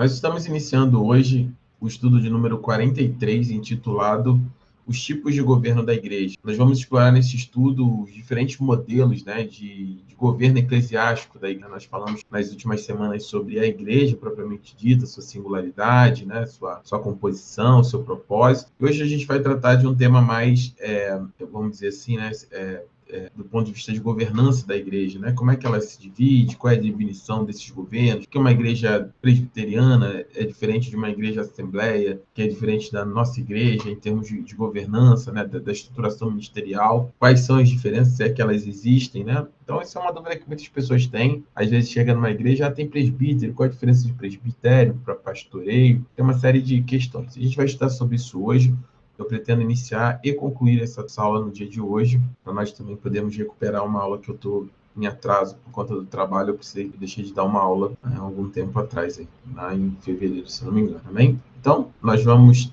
Nós estamos iniciando hoje o estudo de número 43, intitulado Os Tipos de Governo da Igreja. Nós vamos explorar nesse estudo os diferentes modelos, né, de governo eclesiástico da Igreja. Nós falamos nas últimas semanas sobre a Igreja propriamente dita, sua singularidade, né, sua composição, seu propósito. E hoje a gente vai tratar de um tema mais, vamos dizer assim, né, do ponto de vista de governança da igreja, né? Como é que ela se divide, qual é a definição desses governos, que uma igreja presbiteriana é diferente de uma igreja assembleia, que é diferente da nossa igreja em termos de governança, né? Da estruturação ministerial, quais são as diferenças, se é que elas existem, né? Então, essa é uma dúvida que muitas pessoas têm. Às vezes chega numa igreja, tem presbítero, qual a diferença de presbitério para pastoreio? Tem uma série de questões. A gente vai estudar sobre isso hoje. Eu pretendo iniciar e concluir essa aula no dia de hoje, para nós também podermos recuperar uma aula que eu estou em atraso por conta do trabalho. Eu deixei de dar uma aula há algum tempo atrás, lá em fevereiro, se não me engano. Amém? Então, nós vamos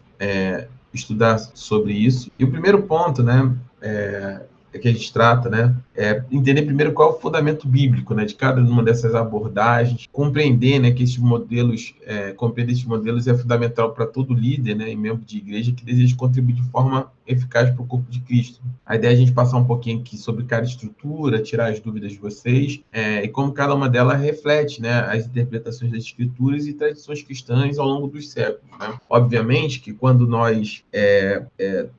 estudar sobre isso. E o primeiro ponto, né, que a gente trata, né, é entender primeiro qual é o fundamento bíblico, né, de cada uma dessas abordagens, compreender, né, que esses modelos, compreender esses modelos é fundamental para todo líder, né, e membro de igreja que deseja contribuir de forma eficaz para o corpo de Cristo. A ideia é a gente passar um pouquinho aqui sobre cada estrutura, tirar as dúvidas de vocês, e como cada uma delas reflete, né, as interpretações das escrituras e tradições cristãs ao longo dos séculos, né? Obviamente que quando nós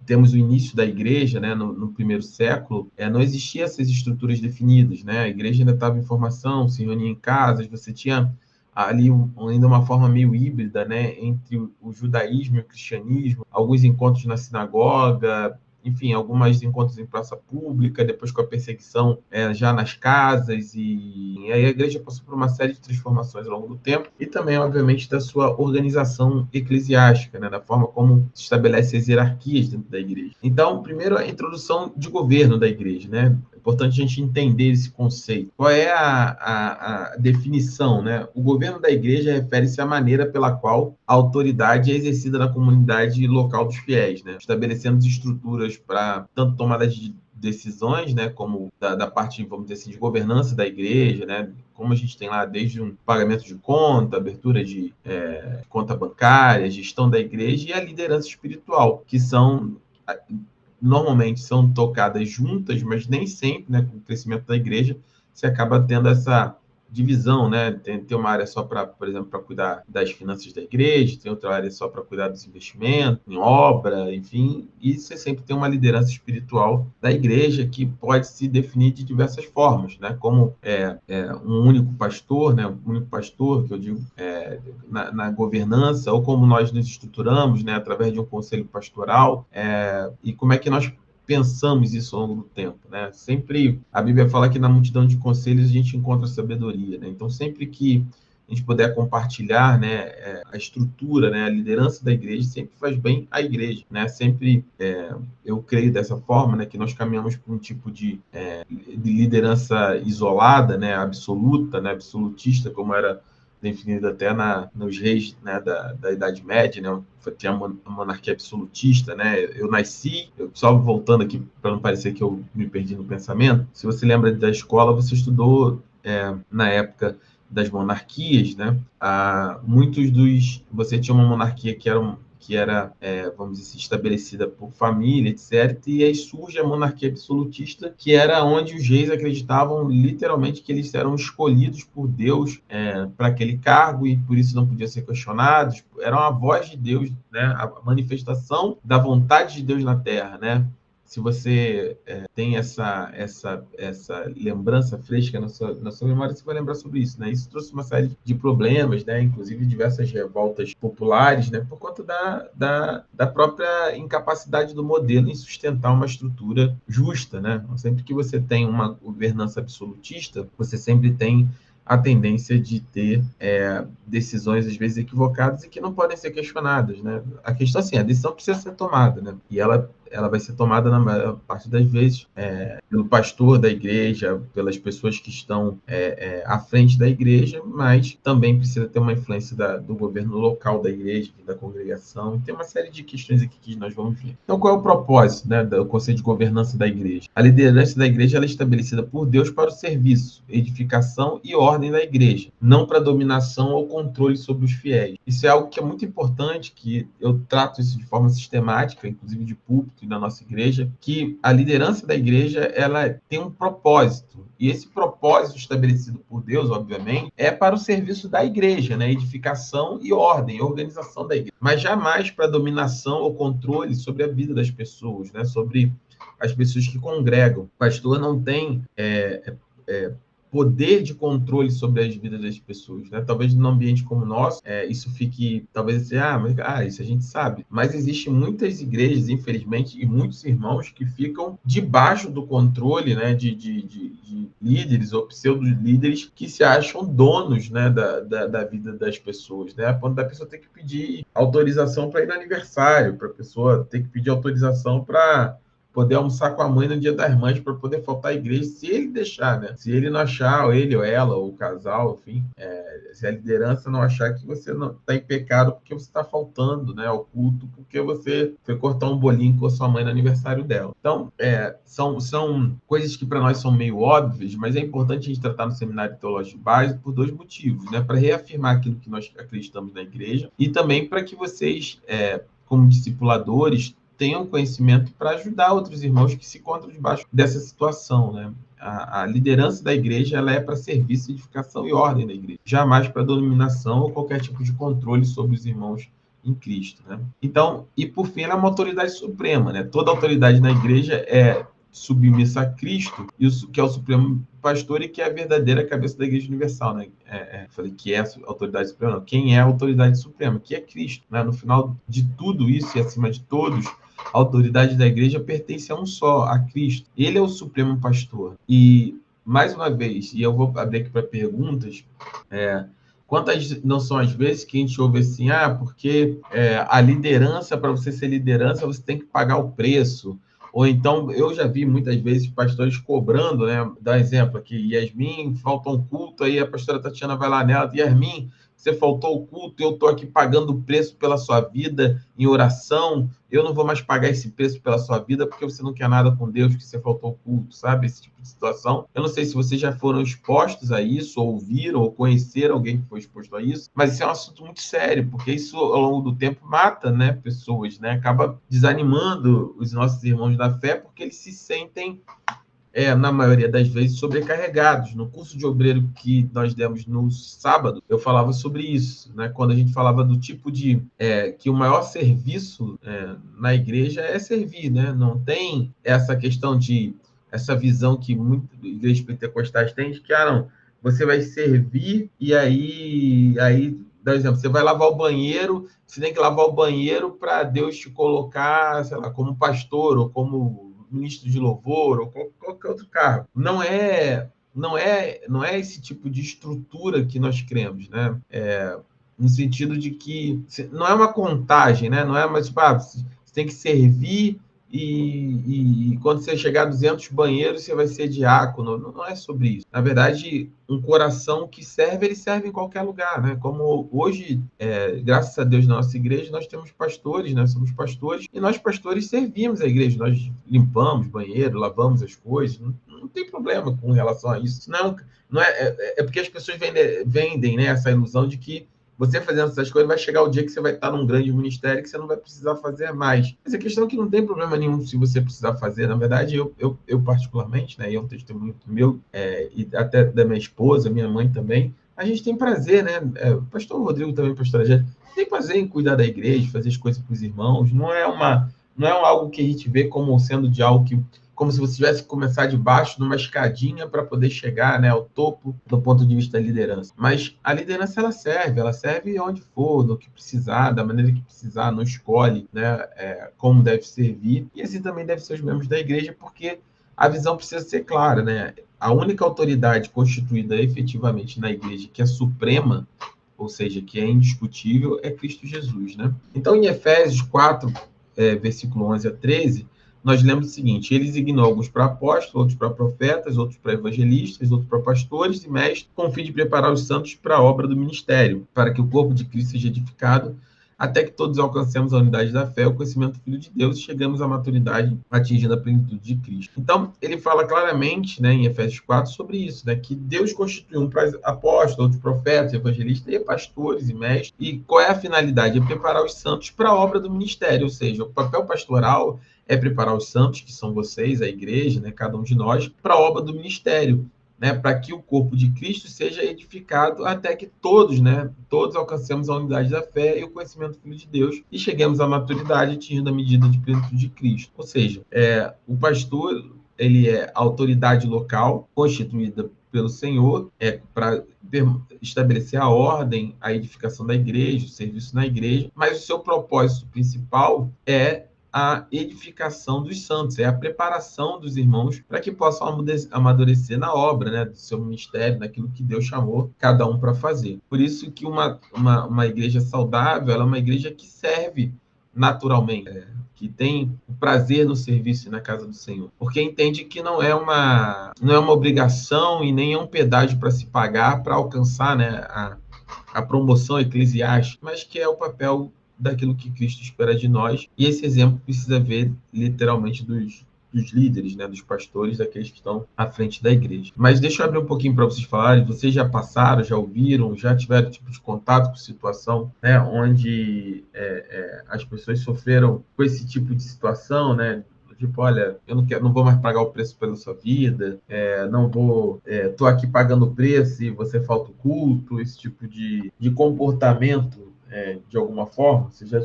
temos o início da igreja, né, no primeiro século, não existiam essas estruturas definidas, né? A igreja ainda estava em formação, se reunia em casas, você tinha ali ainda uma forma meio híbrida, né, entre o judaísmo e o cristianismo, alguns encontros na sinagoga, enfim, alguns encontros em praça pública, depois com a perseguição já nas casas, e aí a igreja passou por uma série de transformações ao longo do tempo, e também, obviamente, da sua organização eclesiástica, né, da forma como se estabelece as hierarquias dentro da igreja. Então, primeiro, a introdução de governo da igreja, né? É importante a gente entender esse conceito. Qual é a definição, né? O governo da igreja refere-se à maneira pela qual a autoridade é exercida na comunidade local dos fiéis, né? Estabelecendo estruturas para tanto tomada de decisões, né, como da parte, vamos dizer assim, de governança da igreja, né, como a gente tem lá desde um pagamento de conta, abertura de conta bancária, gestão da igreja e a liderança espiritual, que normalmente são tocadas juntas, mas nem sempre, né, com o crescimento da igreja, você acaba tendo essa divisão, né? Tem uma área só para, por exemplo, para cuidar das finanças da igreja, tem outra área só para cuidar dos investimentos, em obra, enfim, e você sempre tem uma liderança espiritual da igreja que pode se definir de diversas formas, né? Como um único pastor, né? Um único pastor, que eu digo, na governança, ou como nós nos estruturamos, né? Através de um conselho pastoral, e como é que nós pensamos isso ao longo do tempo, né? Sempre a Bíblia fala que na multidão de conselhos a gente encontra sabedoria, né? Então, sempre que a gente puder compartilhar, né, a estrutura, né, a liderança da igreja, sempre faz bem à igreja, né? Sempre, eu creio dessa forma, né, que nós caminhamos por um tipo de liderança isolada, né, absoluta, né, absolutista, como era definido até nos reis, né, da Idade Média, né, tinha a monarquia absolutista, né? Só voltando aqui para não parecer que eu me perdi no pensamento, se você lembra da escola, você estudou na época das monarquias, né? Você tinha uma monarquia que era, vamos dizer assim, estabelecida por família, etc. E aí surge a monarquia absolutista, que era onde os reis acreditavam literalmente que eles eram escolhidos por Deus para aquele cargo e por isso não podiam ser questionados. Era uma voz de Deus, né? A manifestação da vontade de Deus na Terra, né? Se você tem essa lembrança fresca na sua memória, você vai lembrar sobre isso, né? Isso trouxe uma série de problemas, né? Inclusive diversas revoltas populares, né? Por conta da própria incapacidade do modelo em sustentar uma estrutura justa, né? Sempre que você tem uma governança absolutista, você sempre tem a tendência de ter decisões, às vezes, equivocadas e que não podem ser questionadas, né? A questão, assim, a decisão precisa ser tomada, né? E ela ela vai ser tomada, na maior parte das vezes, pelo pastor da igreja, pelas pessoas que estão à frente da igreja, mas também precisa ter uma influência do governo local da igreja, da congregação, e tem uma série de questões aqui que nós vamos ver. Então, qual é o propósito, né, do Conselho de Governança da igreja? A liderança da igreja ela é estabelecida por Deus para o serviço, edificação e ordem da igreja, não para dominação ou controle sobre os fiéis. Isso é algo que é muito importante, que eu trato isso de forma sistemática, inclusive de púlpito e na nossa igreja, que a liderança da igreja ela tem um propósito, e esse propósito estabelecido por Deus, obviamente, é para o serviço da igreja, né? Edificação e ordem, organização da igreja, mas jamais para dominação ou controle sobre a vida das pessoas, né? Sobre as pessoas que congregam. O pastor não tem poder de controle sobre as vidas das pessoas, né? Talvez num ambiente como o nosso, isso fique, talvez assim, isso a gente sabe. Mas existem muitas igrejas, infelizmente, e muitos irmãos que ficam debaixo do controle, né, de líderes ou pseudo-líderes que se acham donos, né, da vida das pessoas, né? A ponto da pessoa ter que pedir autorização para ir no aniversário, para a pessoa ter que pedir autorização para poder almoçar com a mãe no Dia das Mães para poder faltar à igreja, se ele deixar, né? Se ele não achar, ou ele, ou ela, ou o casal, enfim, se a liderança não achar que você não está em pecado porque você está faltando, né, ao culto, porque você foi cortar um bolinho com a sua mãe no aniversário dela. Então, são coisas que para nós são meio óbvias, mas é importante a gente tratar no seminário teológico básico por dois motivos, né? Para reafirmar aquilo que nós acreditamos na igreja e também para que vocês, como discipuladores, tenham conhecimento para ajudar outros irmãos que se encontram debaixo dessa situação, né? A liderança da igreja ela é para serviço, edificação e ordem da igreja, jamais para dominação ou qualquer tipo de controle sobre os irmãos em Cristo, né? Então, e por fim, ela é uma autoridade suprema, né? Toda autoridade na igreja é submissa a Cristo, isso que é o supremo pastor e que é a verdadeira cabeça da igreja universal, né? Falei que é a autoridade suprema, não. Quem é a autoridade suprema? Que é Cristo, né? No final de tudo isso e acima de todos, a autoridade da igreja pertence a um só, a Cristo. Ele é o supremo pastor. E, mais uma vez, e eu vou abrir aqui para perguntas, quantas não são as vezes que a gente ouve assim, porque a liderança, para você ser liderança, você tem que pagar o preço. Ou então, eu já vi muitas vezes pastores cobrando, né? Dá um exemplo aqui, Yasmin, falta um culto, aí a pastora Tatiana vai lá nela, Yasmin, você faltou o culto, eu estou aqui pagando o preço pela sua vida em oração, eu não vou mais pagar esse preço pela sua vida porque você não quer nada com Deus, que você faltou o culto, sabe? Esse tipo de situação. Eu não sei se vocês já foram expostos a isso, ou ouviram, ou conheceram alguém que foi exposto a isso, mas isso é um assunto muito sério, porque isso, ao longo do tempo, mata, né, pessoas, né? Acaba desanimando os nossos irmãos da fé, porque eles se sentem na maioria das vezes, sobrecarregados. No curso de obreiro que nós demos no sábado, eu falava sobre isso, né? Quando a gente falava do tipo de... que o maior serviço na igreja é servir, né? Não tem essa questão de... essa visão que muitas igrejas pentecostais têm de que, não, você vai servir e aí dá um exemplo, você vai lavar o banheiro, você tem que lavar o banheiro para Deus te colocar, sei lá, como pastor ou como ministro de louvor ou qualquer outro cargo. Não é esse tipo de estrutura que nós cremos, né? No sentido de que não é uma contagem, né? Não é mais tipo, você tem que servir e quando você chegar a 200 banheiros, você vai ser diácono. Não é sobre isso. Na verdade, um coração que serve, ele serve em qualquer lugar, né? Como hoje, graças a Deus, na nossa igreja, nós temos pastores, né? Somos pastores, e nós pastores servimos a igreja. Nós limpamos banheiro, lavamos as coisas. Não tem problema com relação a isso. Não é porque as pessoas vendem, né, essa ilusão de que você fazendo essas coisas, vai chegar o dia que você vai estar num grande ministério que você não vai precisar fazer mais. Mas a questão é que não tem problema nenhum se você precisar fazer. Na verdade, eu particularmente, né, e é um testemunho meu, e até da minha esposa, minha mãe também, a gente tem prazer, né? O pastor Rodrigo também, pastor Jéssica, tem prazer em cuidar da igreja, fazer as coisas para os irmãos. Não é algo que a gente vê como sendo de algo que como se você tivesse que começar de baixo, numa escadinha, para poder chegar, né, ao topo do ponto de vista da liderança. Mas a liderança, ela serve onde for, no que precisar, da maneira que precisar, não escolhe, né, como deve servir. E assim também deve ser os membros da igreja, porque a visão precisa ser clara, né? A única autoridade constituída efetivamente na igreja, que é suprema, ou seja, que é indiscutível, é Cristo Jesus, né? Então, em Efésios 4, versículo 11 a 13, nós lemos o seguinte: ele designou alguns para apóstolos, outros para profetas, outros para evangelistas, outros para pastores e mestres, com o fim de preparar os santos para a obra do ministério, para que o corpo de Cristo seja edificado, até que todos alcancemos a unidade da fé, o conhecimento do Filho de Deus e chegamos à maturidade, atingindo a plenitude de Cristo. Então, ele fala claramente, né, em Efésios 4, sobre isso, né, que Deus constituiu um para apóstolos, outros profetas, evangelistas e pastores e mestres. E qual é a finalidade? É preparar os santos para a obra do ministério, ou seja, o papel pastoral é preparar os santos, que são vocês, a igreja, né, cada um de nós, para a obra do ministério, né, para que o corpo de Cristo seja edificado até que todos, né, todos alcancemos a unidade da fé e o conhecimento do Filho de Deus e cheguemos à maturidade, atingindo a medida de plenitude de Cristo. Ou seja, o pastor, ele é a autoridade local constituída pelo Senhor, para estabelecer a ordem, a edificação da igreja, o serviço na igreja, mas o seu propósito principal é a edificação dos santos, é a preparação dos irmãos para que possam amadurecer na obra, né, do seu ministério, naquilo que Deus chamou cada um para fazer. Por isso que uma igreja saudável, ela é uma igreja que serve naturalmente, que tem o prazer no serviço e na casa do Senhor, porque entende que não é uma obrigação e nem é um pedágio para se pagar para alcançar, né, a promoção eclesiástica, mas que é o papel daquilo que Cristo espera de nós. E esse exemplo precisa ver literalmente dos líderes, né, dos pastores, daqueles que estão à frente da igreja. Mas deixa eu abrir um pouquinho para vocês falarem. Vocês já passaram, já ouviram, já tiveram tipo de contato com situação, né, onde as pessoas sofreram com esse tipo de situação, né? Tipo, olha, eu não vou mais pagar o preço pela sua vida, não vou, tô aqui pagando o preço e você falta o culto, esse tipo de comportamento, de alguma forma? Vocês já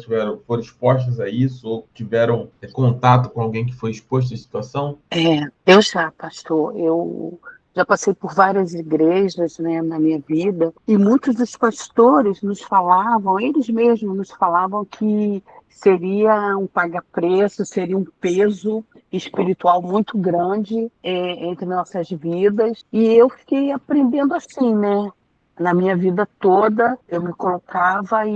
foram expostos a isso ou tiveram contato com alguém que foi exposto à situação? Eu já, pastor, eu já passei por várias igrejas, né, na minha vida, e muitos dos pastores nos falavam, eles mesmos nos falavam que seria um paga-preço, seria um peso espiritual muito grande entre nossas vidas, e eu fiquei aprendendo assim, né? Na minha vida toda, eu me colocava e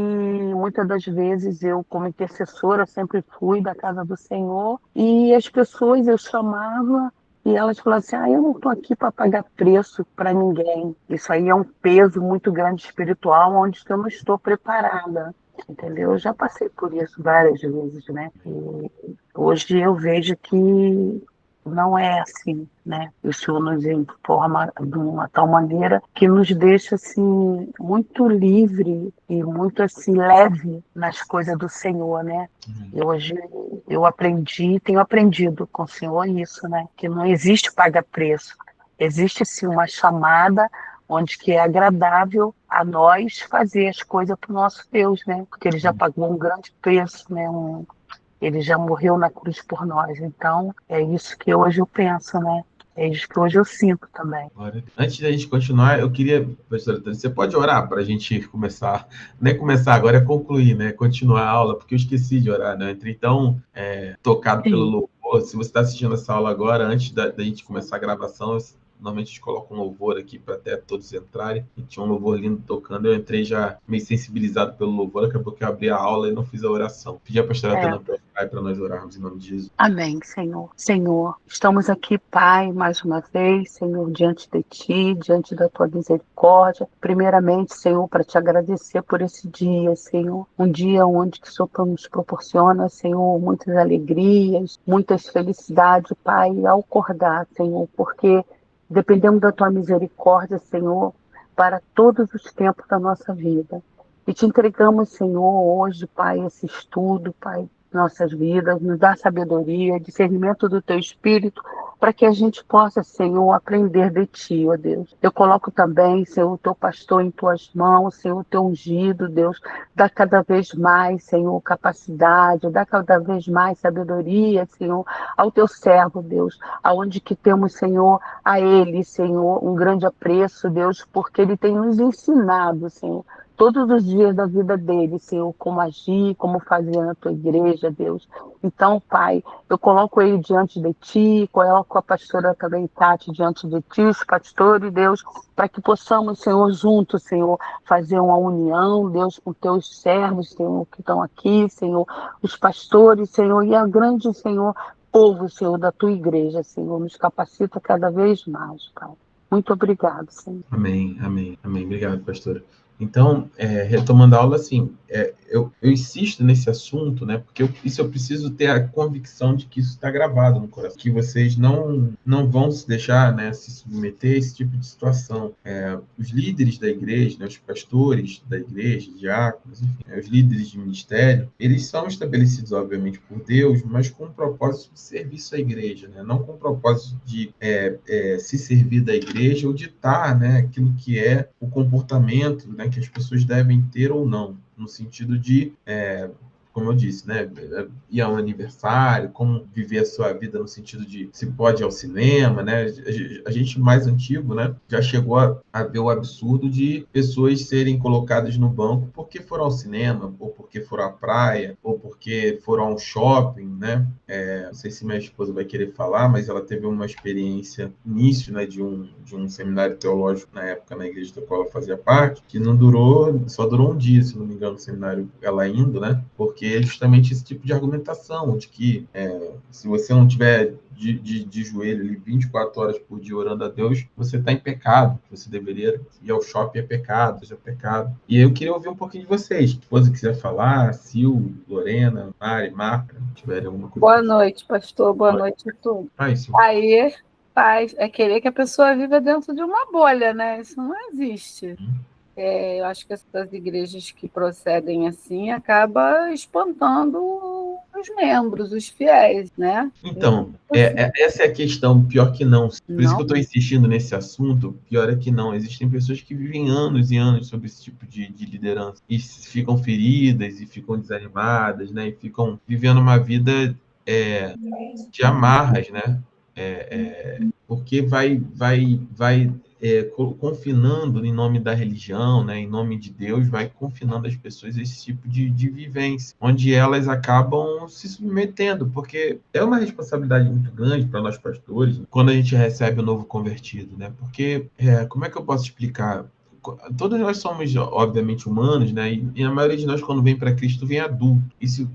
muitas das vezes eu, como intercessora, sempre fui da casa do Senhor e as pessoas eu chamava e elas falavam assim: eu não estou aqui para pagar preço para ninguém. Isso aí é um peso muito grande espiritual, onde eu não estou preparada. Entendeu? Eu já passei por isso várias vezes, né? E hoje eu vejo que não é assim, né? O Senhor nos informa de uma tal maneira que nos deixa assim muito livre e muito assim leve nas coisas do Senhor, né? E hoje eu tenho aprendido com o Senhor isso, né? Que não existe paga-preço, existe sim uma chamada onde que é agradável a nós fazer as coisas para o nosso Deus, né? Porque Ele já pagou um grande preço, né? Ele já morreu na cruz por nós. Então, é isso que hoje eu penso, né? É isso que hoje eu sinto também. Antes da gente continuar, eu queria, professora, você pode orar para a gente começar, nem começar agora, é concluir, né? Continuar a aula, porque eu esqueci de orar, né? Entrei tão tocado pelo Sim. louvor. Se você está assistindo essa aula agora, antes da gente começar a gravação, normalmente a gente coloca um louvor aqui para até todos entrarem. E tinha um louvor lindo tocando. Eu entrei já meio sensibilizado pelo louvor. Acabou que eu abri a aula e não fiz a oração. Pedi a pastora É. Tana para nós orarmos em nome de Jesus. Amém, Senhor. Senhor, estamos aqui, Pai, mais uma vez, Senhor, diante de Ti, diante da Tua misericórdia. Primeiramente, Senhor, para Te agradecer por esse dia, Senhor. Um dia onde que o Senhor nos proporciona, Senhor, muitas alegrias, muitas felicidades, Pai, ao acordar, Senhor, porque dependemos da Tua misericórdia, Senhor, para todos os tempos da nossa vida. E te entregamos, Senhor, hoje, Pai, esse estudo, Pai, nossas vidas, nos dá sabedoria, discernimento do Teu Espírito, para que a gente possa, Senhor, aprender de Ti, ó Deus. Eu coloco também, Senhor, o Teu pastor em Tuas mãos, Senhor, o Teu ungido, Deus, dá cada vez mais, Senhor, capacidade, dá cada vez mais sabedoria, Senhor, ao Teu servo, Deus, aonde que temos, Senhor, a Ele, Senhor, um grande apreço, Deus, porque Ele tem nos ensinado, Senhor, todos os dias da vida dele, Senhor, como agir, como fazer na tua igreja, Deus. Então, Pai, eu coloco ele diante de ti, coloco a pastora também, Tati, diante de ti, os pastores, Deus, para que possamos, Senhor, juntos, Senhor, fazer uma união, Deus, com teus servos, Senhor, que estão aqui, Senhor, os pastores, Senhor, e a grande, Senhor, povo, Senhor, da tua igreja, Senhor. Nos capacita cada vez mais, Pai. Muito obrigado, Senhor. Amém, amém, amém. Obrigado, pastora. Então, retomando a aula, assim, eu insisto nesse assunto, né? Porque eu preciso ter a convicção de que isso está gravado no coração, que vocês não vão se deixar, né, se submeter a esse tipo de situação. Os líderes da igreja, né, os pastores da igreja, diáconos, enfim, os líderes de ministério, eles são estabelecidos, obviamente, por Deus, mas com o propósito de serviço à igreja, né? Não com o propósito de se servir da igreja ou ditar, né, aquilo que é o comportamento, né, que as pessoas devem ter ou não, no sentido de como eu disse, né, ir a um aniversário, como viver a sua vida no sentido de se pode ir ao cinema, né, a gente mais antigo, né, já chegou a ver o absurdo de pessoas serem colocadas no banco porque foram ao cinema, ou porque foram à praia, ou porque foram ao shopping, né, não sei se minha esposa vai querer falar, mas ela teve uma experiência, início, né, de um seminário teológico na época na igreja da qual ela fazia parte, que não durou, só durou um dia, se não me engano, o seminário, ela indo, né, porque é justamente esse tipo de argumentação, de que se você não tiver de joelho ali 24 horas por dia orando a Deus, você está em pecado, você deveria ir ao shopping é pecado, isso é pecado. E eu queria ouvir um pouquinho de vocês, se você quiser falar, Sil, Lorena, Mari, Marta, tiverem alguma coisa. Boa noite, pastor, boa noite a todos. Aí, paz, é querer que a pessoa viva dentro de uma bolha, né? Isso não existe. Eu acho que essas igrejas que procedem assim acaba espantando os membros, os fiéis, né? Então, essa é a questão, pior que não. Por isso que eu estou insistindo nesse assunto, pior é que não. Existem pessoas que vivem anos e anos sobre esse tipo de liderança e ficam feridas e ficam desanimadas, né? E ficam vivendo uma vida de amarras, né? Porque vai confinando em nome da religião, né, em nome de Deus, vai confinando as pessoas a esse tipo de vivência, onde elas acabam se submetendo, porque é uma responsabilidade muito grande para nós pastores quando a gente recebe o novo convertido, né? Porque, como é que eu posso explicar? Todos nós somos, obviamente, humanos, né? E a maioria de nós, quando vem para Cristo, vem adulto. E se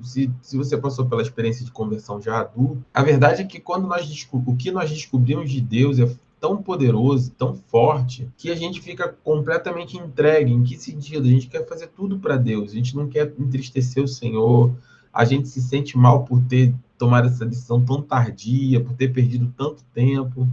você passou pela experiência de conversão já adulto, a verdade é que quando o que nós descobrimos de Deus é tão poderoso, tão forte, que a gente fica completamente entregue. Em que sentido? A gente quer fazer tudo para Deus. A gente não quer entristecer o Senhor. A gente se sente mal por ter tomado essa decisão tão tardia, por ter perdido tanto tempo.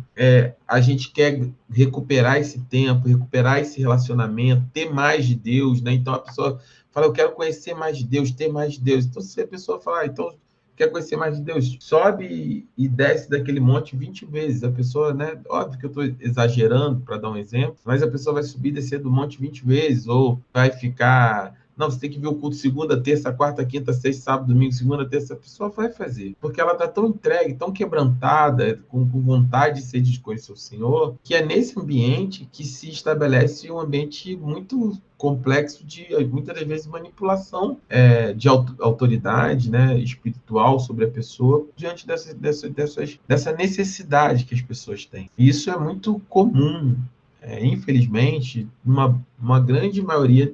A gente quer recuperar esse tempo, recuperar esse relacionamento, ter mais de Deus, né? Então a pessoa fala, eu quero conhecer mais de Deus, ter mais de Deus. Então se a pessoa falar, então quer conhecer mais de Deus, sobe e desce daquele monte 20 vezes. A pessoa, né? Óbvio que eu estou exagerando para dar um exemplo, mas a pessoa vai subir e descer do monte 20 vezes, ou vai ficar. Não, você tem que ver o culto segunda, terça, quarta, quinta, sexta, sábado, domingo, segunda, terça. A pessoa vai fazer. Porque ela está tão entregue, tão quebrantada, com vontade de ser de conhecer o Senhor, que é nesse ambiente que se estabelece um ambiente muito complexo de, muitas das vezes, manipulação de autoridade, né, espiritual sobre a pessoa, diante dessa necessidade que as pessoas têm. E isso é muito comum. Infelizmente, uma grande maioria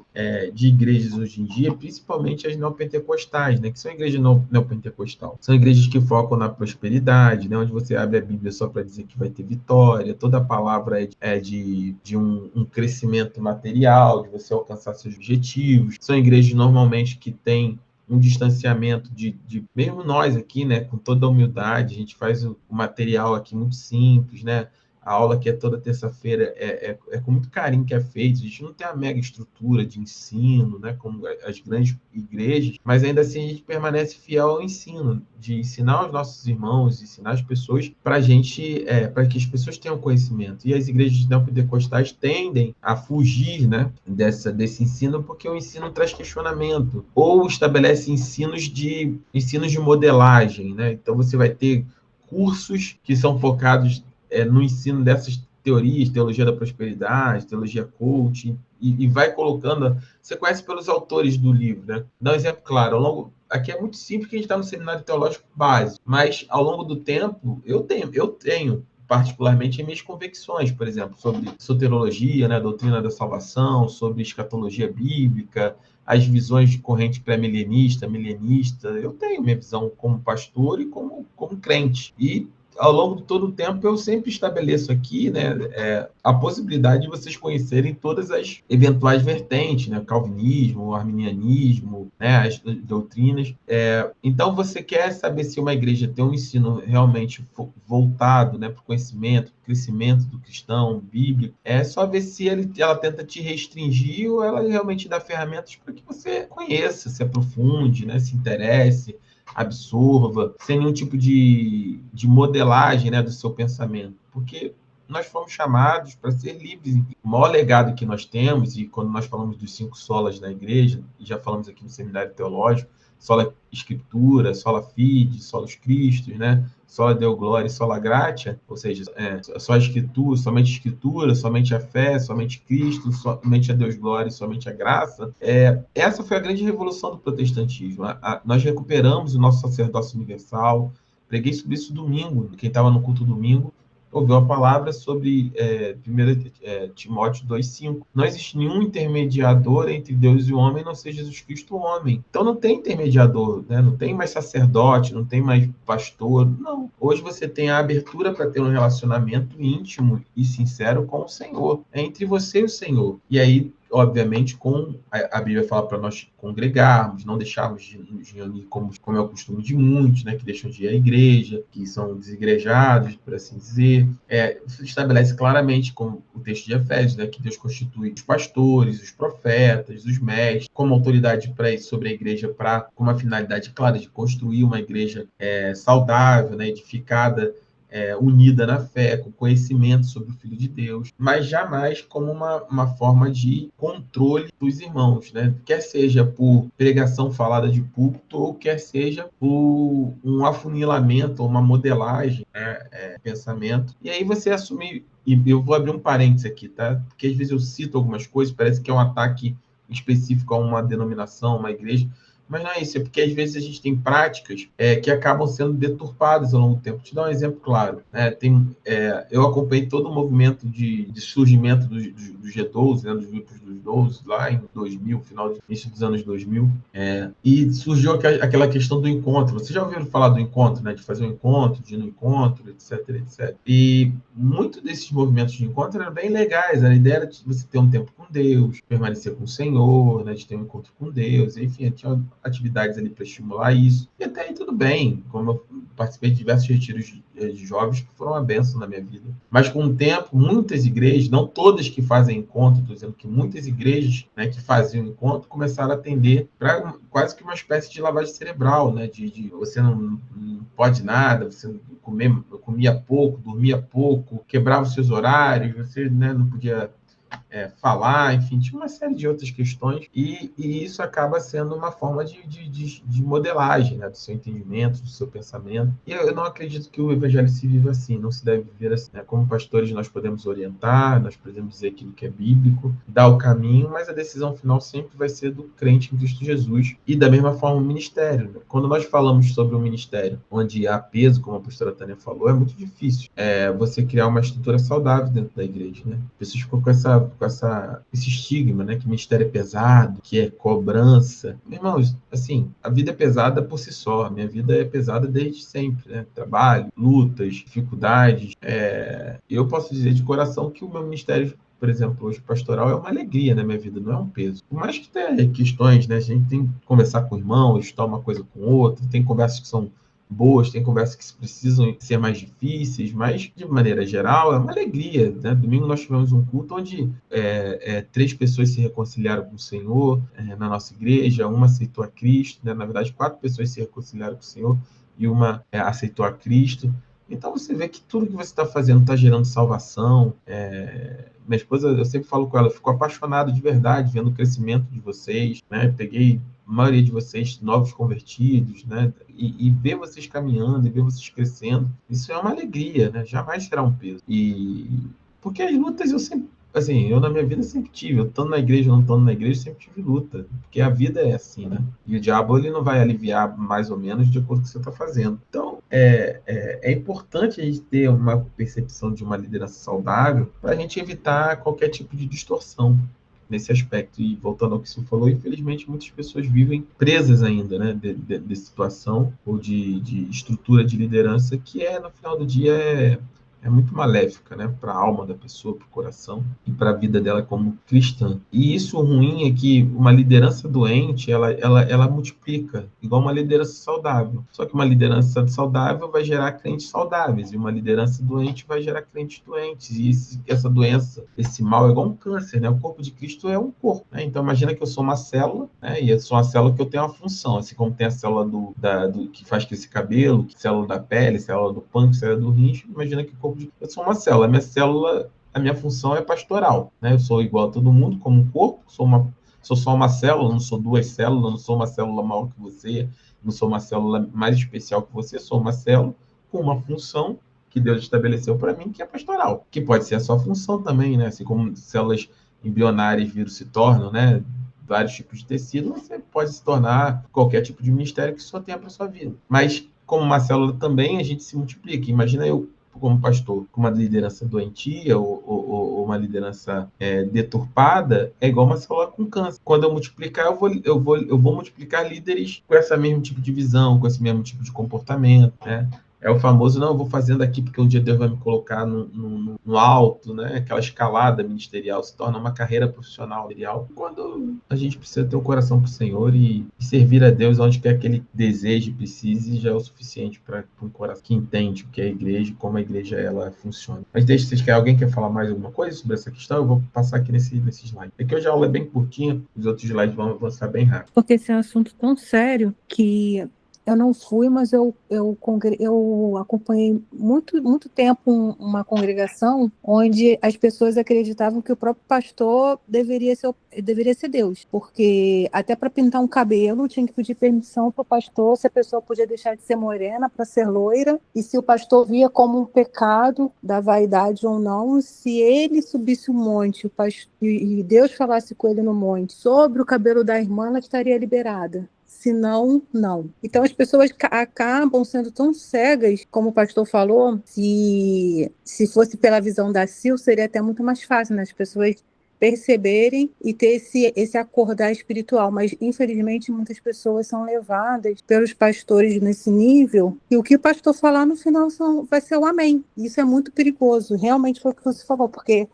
de igrejas hoje em dia, principalmente as neopentecostais, né, que são igrejas neopentecostal. São igrejas que focam na prosperidade, né, onde você abre a Bíblia só para dizer que vai ter vitória, toda a palavra é de um crescimento material, de você alcançar seus objetivos. São igrejas normalmente que têm um distanciamento mesmo nós aqui, né, com toda a humildade, a gente faz o material aqui muito simples, né, a aula que é toda terça-feira é com muito carinho que é feito. A gente não tem a mega estrutura de ensino, né, como as grandes igrejas, mas ainda assim a gente permanece fiel ao ensino, de ensinar os nossos irmãos, ensinar as pessoas para que as pessoas tenham conhecimento. E as igrejas neopentecostais tendem a fugir, né, desse ensino, porque o ensino traz questionamento, ou estabelece ensinos de modelagem, né? Então você vai ter cursos que são focados no ensino dessas teorias, teologia da prosperidade, teologia coaching, e vai colocando. Você conhece pelos autores do livro, né? Dá um exemplo claro. Aqui é muito simples que a gente está no seminário teológico básico, mas ao longo do tempo, eu tenho particularmente em minhas convicções, por exemplo, sobre soterologia, né, a doutrina da salvação, sobre escatologia bíblica, as visões de corrente pré-milenista, milenista. Eu tenho minha visão como pastor e como crente. E ao longo de todo o tempo, eu sempre estabeleço aqui, né, a possibilidade de vocês conhecerem todas as eventuais vertentes, né, calvinismo, arminianismo, né, as doutrinas. Então, você quer saber se uma igreja tem um ensino realmente voltado, né, para o conhecimento, para o crescimento do cristão bíblico, é só ver se ela tenta te restringir ou ela realmente dá ferramentas para que você conheça, se aprofunde, né, se interesse, absorva, sem nenhum tipo de modelagem, né, do seu pensamento. Porque nós fomos chamados para ser livres. O maior legado que nós temos, e quando nós falamos dos 5 solas da igreja, e já falamos aqui no Seminário Teológico, sola Escritura, sola Fide, solos Christus, né? Sola Deo Glória e sola Gratia, ou seja, só a Escritura, somente a fé, somente Cristo, somente a Deus Glória e somente a graça. Essa foi a grande revolução do protestantismo. Nós recuperamos o nosso sacerdócio universal. Preguei sobre isso domingo, quem estava no culto domingo, ouviu a palavra sobre 1 Timóteo 2,5. Não existe nenhum intermediador entre Deus e o homem, não seja Jesus Cristo o homem. Então não tem intermediador, né? Não tem mais sacerdote, não tem mais pastor, não. Hoje você tem a abertura para ter um relacionamento íntimo e sincero com o Senhor. É entre você e o Senhor. E aí, obviamente, a Bíblia fala para nós congregarmos, não deixarmos de nos reunir como é o costume de muitos, né, que deixam de ir à igreja, que são desigrejados, por assim dizer. Estabelece claramente, como o texto de Efésios, né, que Deus constitui os pastores, os profetas, os mestres, como autoridade sobre a igreja, com uma finalidade clara de construir uma igreja saudável, né, edificada, unida na fé, com conhecimento sobre o Filho de Deus, mas jamais como uma forma de controle dos irmãos, né? Quer seja por pregação falada de púlpito, ou quer seja por um afunilamento, uma modelagem, né? Pensamento. E aí você assumir, e eu vou abrir um parênteses aqui, tá? Porque às vezes eu cito algumas coisas, parece que é um ataque específico a uma denominação, uma igreja, mas não é isso, é porque às vezes a gente tem práticas que acabam sendo deturpadas ao longo do tempo. Vou te dar um exemplo claro. Eu acompanhei todo o movimento de surgimento do G12, né, dos grupos dos 12, lá em 2000, início dos anos 2000, e surgiu aquela questão do encontro. Vocês já ouviram falar do encontro, né, de fazer um encontro, de ir no encontro, etc, etc. E muitos desses movimentos de encontro eram bem legais. A ideia era de você ter um tempo com Deus, permanecer com o Senhor, né, de ter um encontro com Deus, enfim, tinha atividades ali para estimular isso. E até aí tudo bem, como eu participei de diversos retiros de jovens que foram uma bênção na minha vida. Mas com o tempo, muitas igrejas, não todas que fazem encontro, estou dizendo que muitas igrejas, né, que faziam encontro começaram a atender para quase que uma espécie de lavagem cerebral, né, de você não pode nada, você comia pouco, dormia pouco, quebrava os seus horários, você, né, não podia falar, enfim, tinha uma série de outras questões, e isso acaba sendo uma forma de modelagem, né, do seu entendimento, do seu pensamento. E eu não acredito que o evangelho se viva assim, não se deve viver assim, né? Como pastores nós podemos orientar, nós podemos dizer aquilo que é bíblico, dar o caminho, mas a decisão final sempre vai ser do crente em Cristo Jesus, e da mesma forma o ministério, né? Quando nós falamos sobre um ministério onde há peso, como a pastora Tânia falou, é muito difícil você criar uma estrutura saudável dentro da igreja, né? As pessoas ficam com esse estigma, né, que o ministério é pesado, que é cobrança. Irmãos, assim, a vida é pesada por si só. A minha vida é pesada desde sempre, né? Trabalho, lutas, dificuldades. Eu posso dizer de coração que o meu ministério, por exemplo, hoje pastoral, é uma alegria na minha vida, não é um peso. Por mais que tenha questões, né? A gente tem que conversar com o irmão, estudar uma coisa com outra, tem conversas que são boas, tem conversas que precisam ser mais difíceis, mas, de maneira geral, é uma alegria, né? Domingo nós tivemos um culto onde 3 pessoas se reconciliaram com o Senhor na nossa igreja, uma aceitou a Cristo, né? Na verdade, 4 pessoas se reconciliaram com o Senhor e uma aceitou a Cristo. Então, você vê que tudo que você está fazendo está gerando salvação. Minha esposa, eu sempre falo com ela, eu fico apaixonado de verdade vendo o crescimento de vocês, né? Peguei a maioria de vocês novos convertidos, né? E ver vocês caminhando, e ver vocês crescendo, isso é uma alegria, né? Jamais será um peso. Porque as lutas eu sempre, assim, eu na minha vida sempre tive, eu estando na igreja ou não estando na igreja, sempre tive luta, porque a vida é assim, né? E o diabo, ele não vai aliviar mais ou menos de acordo com o que você está fazendo. Então, é importante a gente ter uma percepção de uma liderança saudável para a gente evitar qualquer tipo de distorção nesse aspecto. E voltando ao que você falou, infelizmente muitas pessoas vivem presas ainda, né, de situação ou de estrutura de liderança que no final do dia é muito maléfica, né, para a alma da pessoa, para o coração e para a vida dela como cristã. E isso ruim é que uma liderança doente, ela multiplica, igual uma liderança saudável. Só que uma liderança saudável vai gerar crentes saudáveis, e uma liderança doente vai gerar crentes doentes. E essa doença, esse mal é igual um câncer, né? O corpo de Cristo é um corpo, né? Então imagina que eu sou uma célula, né? E eu sou uma célula que eu tenho uma função, assim como tem a célula do que faz crescer cabelo, célula da pele, célula do pâncreas, célula do rins. Imagina que eu sou uma célula. A minha função é pastoral, né? Eu sou igual a todo mundo, como um corpo, sou só uma célula, não sou duas células, não sou uma célula maior que você, não sou uma célula mais especial que você, sou uma célula com uma função que Deus estabeleceu para mim, que é pastoral, que pode ser a sua função também, né? Assim como células embrionárias vírus se tornam, né? Vários tipos de tecido, você pode se tornar qualquer tipo de ministério que só tenha para sua vida. Mas, como uma célula também, a gente se multiplica. Imagina eu, como pastor, com uma liderança doentia ou uma liderança deturpada, é igual uma célula com câncer. Quando eu multiplicar, eu vou multiplicar líderes com esse mesmo tipo de visão, com esse mesmo tipo de comportamento, né? É o famoso, não, eu vou fazendo aqui porque um dia Deus vai me colocar no alto, né? Aquela escalada ministerial se torna uma carreira profissional ministerial. Quando a gente precisa ter o coração para o Senhor e servir a Deus onde quer que Ele deseje e precise, já é o suficiente para um coração que entende o que é a igreja e como a igreja ela funciona. Mas deixa vocês que alguém quer falar mais alguma coisa sobre essa questão? Eu vou passar aqui nesse slide. Aqui hoje a aula é bem curtinha, os outros slides vão avançar bem rápido. Porque esse é um assunto tão sério que eu não fui, mas eu acompanhei muito tempo uma congregação onde as pessoas acreditavam que o próprio pastor deveria ser Deus, porque até para pintar um cabelo tinha que pedir permissão para o pastor, se a pessoa podia deixar de ser morena para ser loira, e se o pastor via como um pecado da vaidade ou não, se ele subisse o monte e Deus falasse com ele no monte sobre o cabelo da irmã, ela estaria liberada. Se não, não. Então as pessoas acabam sendo tão cegas, como o pastor falou, se fosse pela visão da Sil, seria até muito mais fácil, né? As pessoas perceberem e ter esse acordar espiritual, mas infelizmente muitas pessoas são levadas pelos pastores nesse nível, e o que o pastor falar no final vai ser o amém. Isso é muito perigoso, realmente foi o que você falou, porque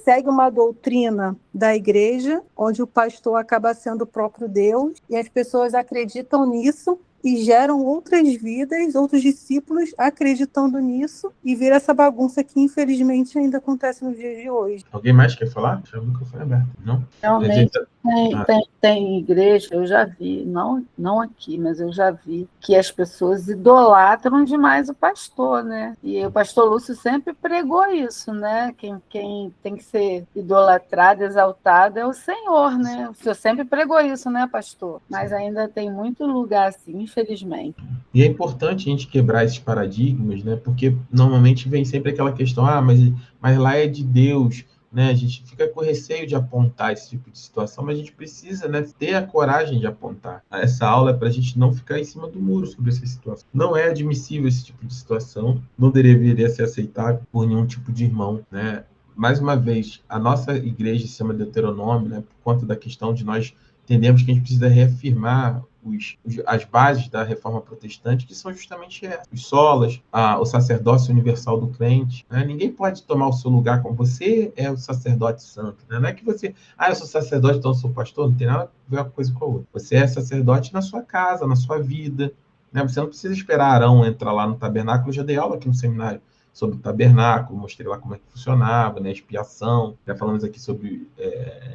segue uma doutrina da igreja, onde o pastor acaba sendo o próprio Deus, e as pessoas acreditam nisso, e geram outras vidas, outros discípulos acreditando nisso, e vira essa bagunça que infelizmente ainda acontece nos dias de hoje. Alguém mais quer falar? Deixa o microfone aberto. Não? Realmente tem igreja, eu já vi, não aqui, mas eu já vi que as pessoas idolatram demais o pastor, né? E o pastor Lúcio sempre pregou isso, né? Quem tem que ser idolatrado, exaltado é o Senhor, né? O senhor sempre pregou isso, né, pastor? Mas ainda tem muito lugar assim, infelizmente. E é importante a gente quebrar esses paradigmas, né? Porque normalmente vem sempre aquela questão, mas lá é de Deus, né? A gente fica com receio de apontar esse tipo de situação, mas a gente precisa, né, ter a coragem de apontar. Essa aula é para a gente não ficar em cima do muro sobre essa situação. Não é admissível esse tipo de situação, não deveria ser aceitável por nenhum tipo de irmão, né? Mais uma vez, a nossa igreja se chama Deuteronômio, né, por conta da questão de nós entendemos que a gente precisa reafirmar as bases da reforma protestante, que são justamente os solas, o sacerdócio universal do crente. Né? Ninguém pode tomar o seu lugar como você é o sacerdote santo. Né? Não é que você, eu sou sacerdote, então eu sou pastor, não tem nada a ver uma coisa com a outra. Você é sacerdote na sua casa, na sua vida. Né? Você não precisa esperar Arão entrar lá no tabernáculo. Eu já dei aula aqui no seminário sobre o tabernáculo, mostrei lá como é que funcionava, né, expiação, já falamos aqui sobre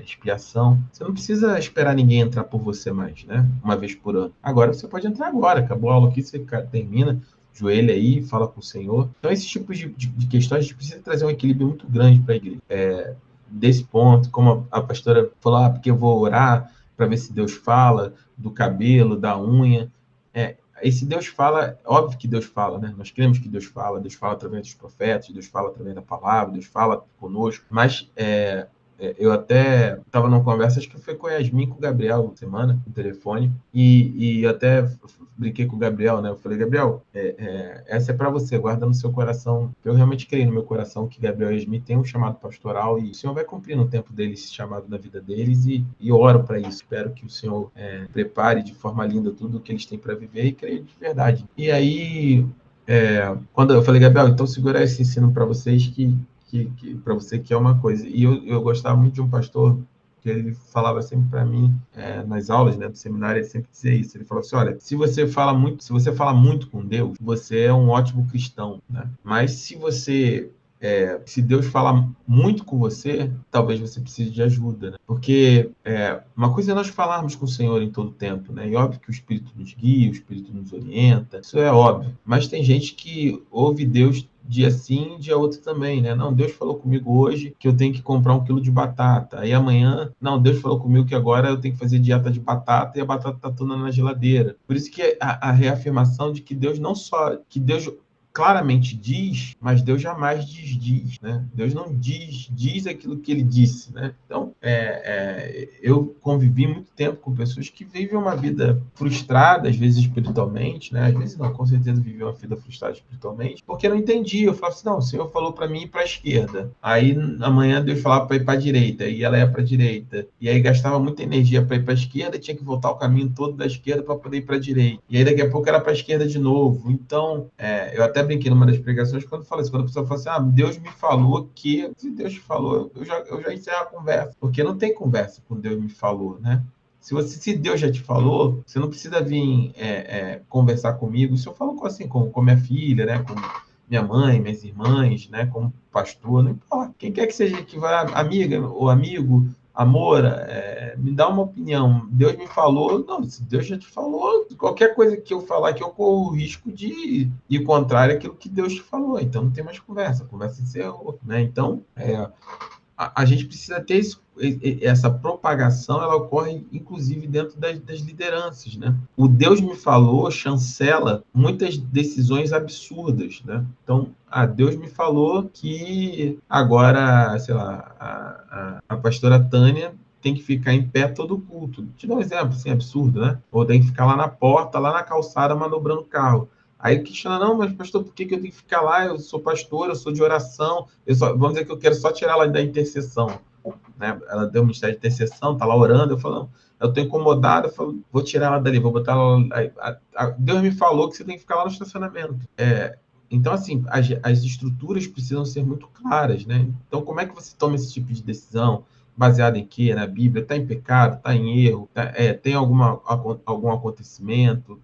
expiação. Você não precisa esperar ninguém entrar por você mais, né, uma vez por ano. Agora você pode entrar agora, acabou a aula aqui, você termina, joelha aí, fala com o Senhor. Então, esses tipos de questões, a gente precisa trazer um equilíbrio muito grande para a igreja. Desse ponto, como a pastora falou, porque eu vou orar para ver se Deus fala, do cabelo, da unha. Esse Deus fala, óbvio que Deus fala, né? Nós cremos que Deus fala através dos profetas, Deus fala através da palavra, Deus fala conosco, mas Eu até estava numa conversa, acho que foi com a Yasmin, com o Gabriel, semana, no telefone, e até brinquei com o Gabriel, né? Eu falei, Gabriel, essa é para você, guarda no seu coração. Eu realmente creio no meu coração que Gabriel e Yasmin têm um chamado pastoral e o Senhor vai cumprir no tempo deles esse chamado na vida deles e oro para isso. Espero que o Senhor prepare de forma linda tudo o que eles têm para viver e creio de verdade. E aí, quando eu falei, Gabriel, então segura esse ensino para vocês que para você que é uma coisa. E eu gostava muito de um pastor que ele falava sempre para mim, nas aulas, né, do seminário, ele sempre dizia isso. Ele falou assim, olha, se você fala muito com Deus, você é um ótimo cristão, né? Mas se Deus fala muito com você, talvez você precise de ajuda, né? Porque uma coisa é nós falarmos com o Senhor em todo tempo, né? E óbvio que o Espírito nos guia, o Espírito nos orienta, isso é óbvio. Mas tem gente que ouve Deus dia sim, dia outro também, né? Não, Deus falou comigo hoje que eu tenho que comprar 1 quilo de batata. Aí amanhã, não, Deus falou comigo que agora eu tenho que fazer dieta de batata e a batata tá toda na geladeira. Por isso que a reafirmação de que Deus não só... que Deus claramente diz, mas Deus jamais diz, né? Deus não diz aquilo que ele disse, né? Então, eu convivi muito tempo com pessoas que vivem uma vida frustrada, às vezes espiritualmente, né? Às vezes não, com certeza vivem uma vida frustrada espiritualmente, porque não entendia. Eu falava assim, não, o Senhor falou para mim ir para a esquerda. Aí, amanhã, Deus falava para ir para a direita, e ela ia para a direita. E aí, gastava muita energia para ir para a esquerda, tinha que voltar o caminho todo da esquerda para poder ir para a direita. E aí, daqui a pouco, era para a esquerda de novo. Então, eu até brinquei numa das pregações quando fala isso, quando a pessoa fala assim, Deus me falou que... Se Deus te falou, eu já encerro a conversa, porque não tem conversa com Deus me falou, né? Se Deus já te falou, você não precisa vir conversar comigo. Se eu falo assim, com minha filha, né, com minha mãe, minhas irmãs, né, como pastor, não importa. Quem quer que seja que vai, amiga ou amigo, amor, me dá uma opinião. Deus me falou, não, se Deus já te falou, qualquer coisa que eu falar que eu corro o risco de ir contrário àquilo que Deus te falou. Então não tem mais conversa, a conversa encerrou, né? Então, a gente precisa ter essa propagação, ela ocorre inclusive dentro das lideranças, né? O Deus me falou chancela muitas decisões absurdas, né? Então, Deus me falou que agora, sei lá, a pastora Tânia tem que ficar em pé todo o culto. Te dou um exemplo, assim, absurdo, né? Ou tem que ficar lá na porta, lá na calçada, manobrando o carro. Aí questiona, não, mas pastor, por que eu tenho que ficar lá? Eu sou pastor, eu sou de oração, vamos dizer que eu quero só tirar ela da intercessão, né? Ela deu um ministério de intercessão, tá lá orando, eu falo, não, eu tô incomodado, eu falo, vou tirar ela dali, vou botar ela lá. Deus me falou que você tem que ficar lá no estacionamento. Então, assim, as estruturas precisam ser muito claras, né? Então, como é que você toma esse tipo de decisão? Baseado em quê? Na Bíblia? Está em pecado? Está em erro? Tem algum acontecimento?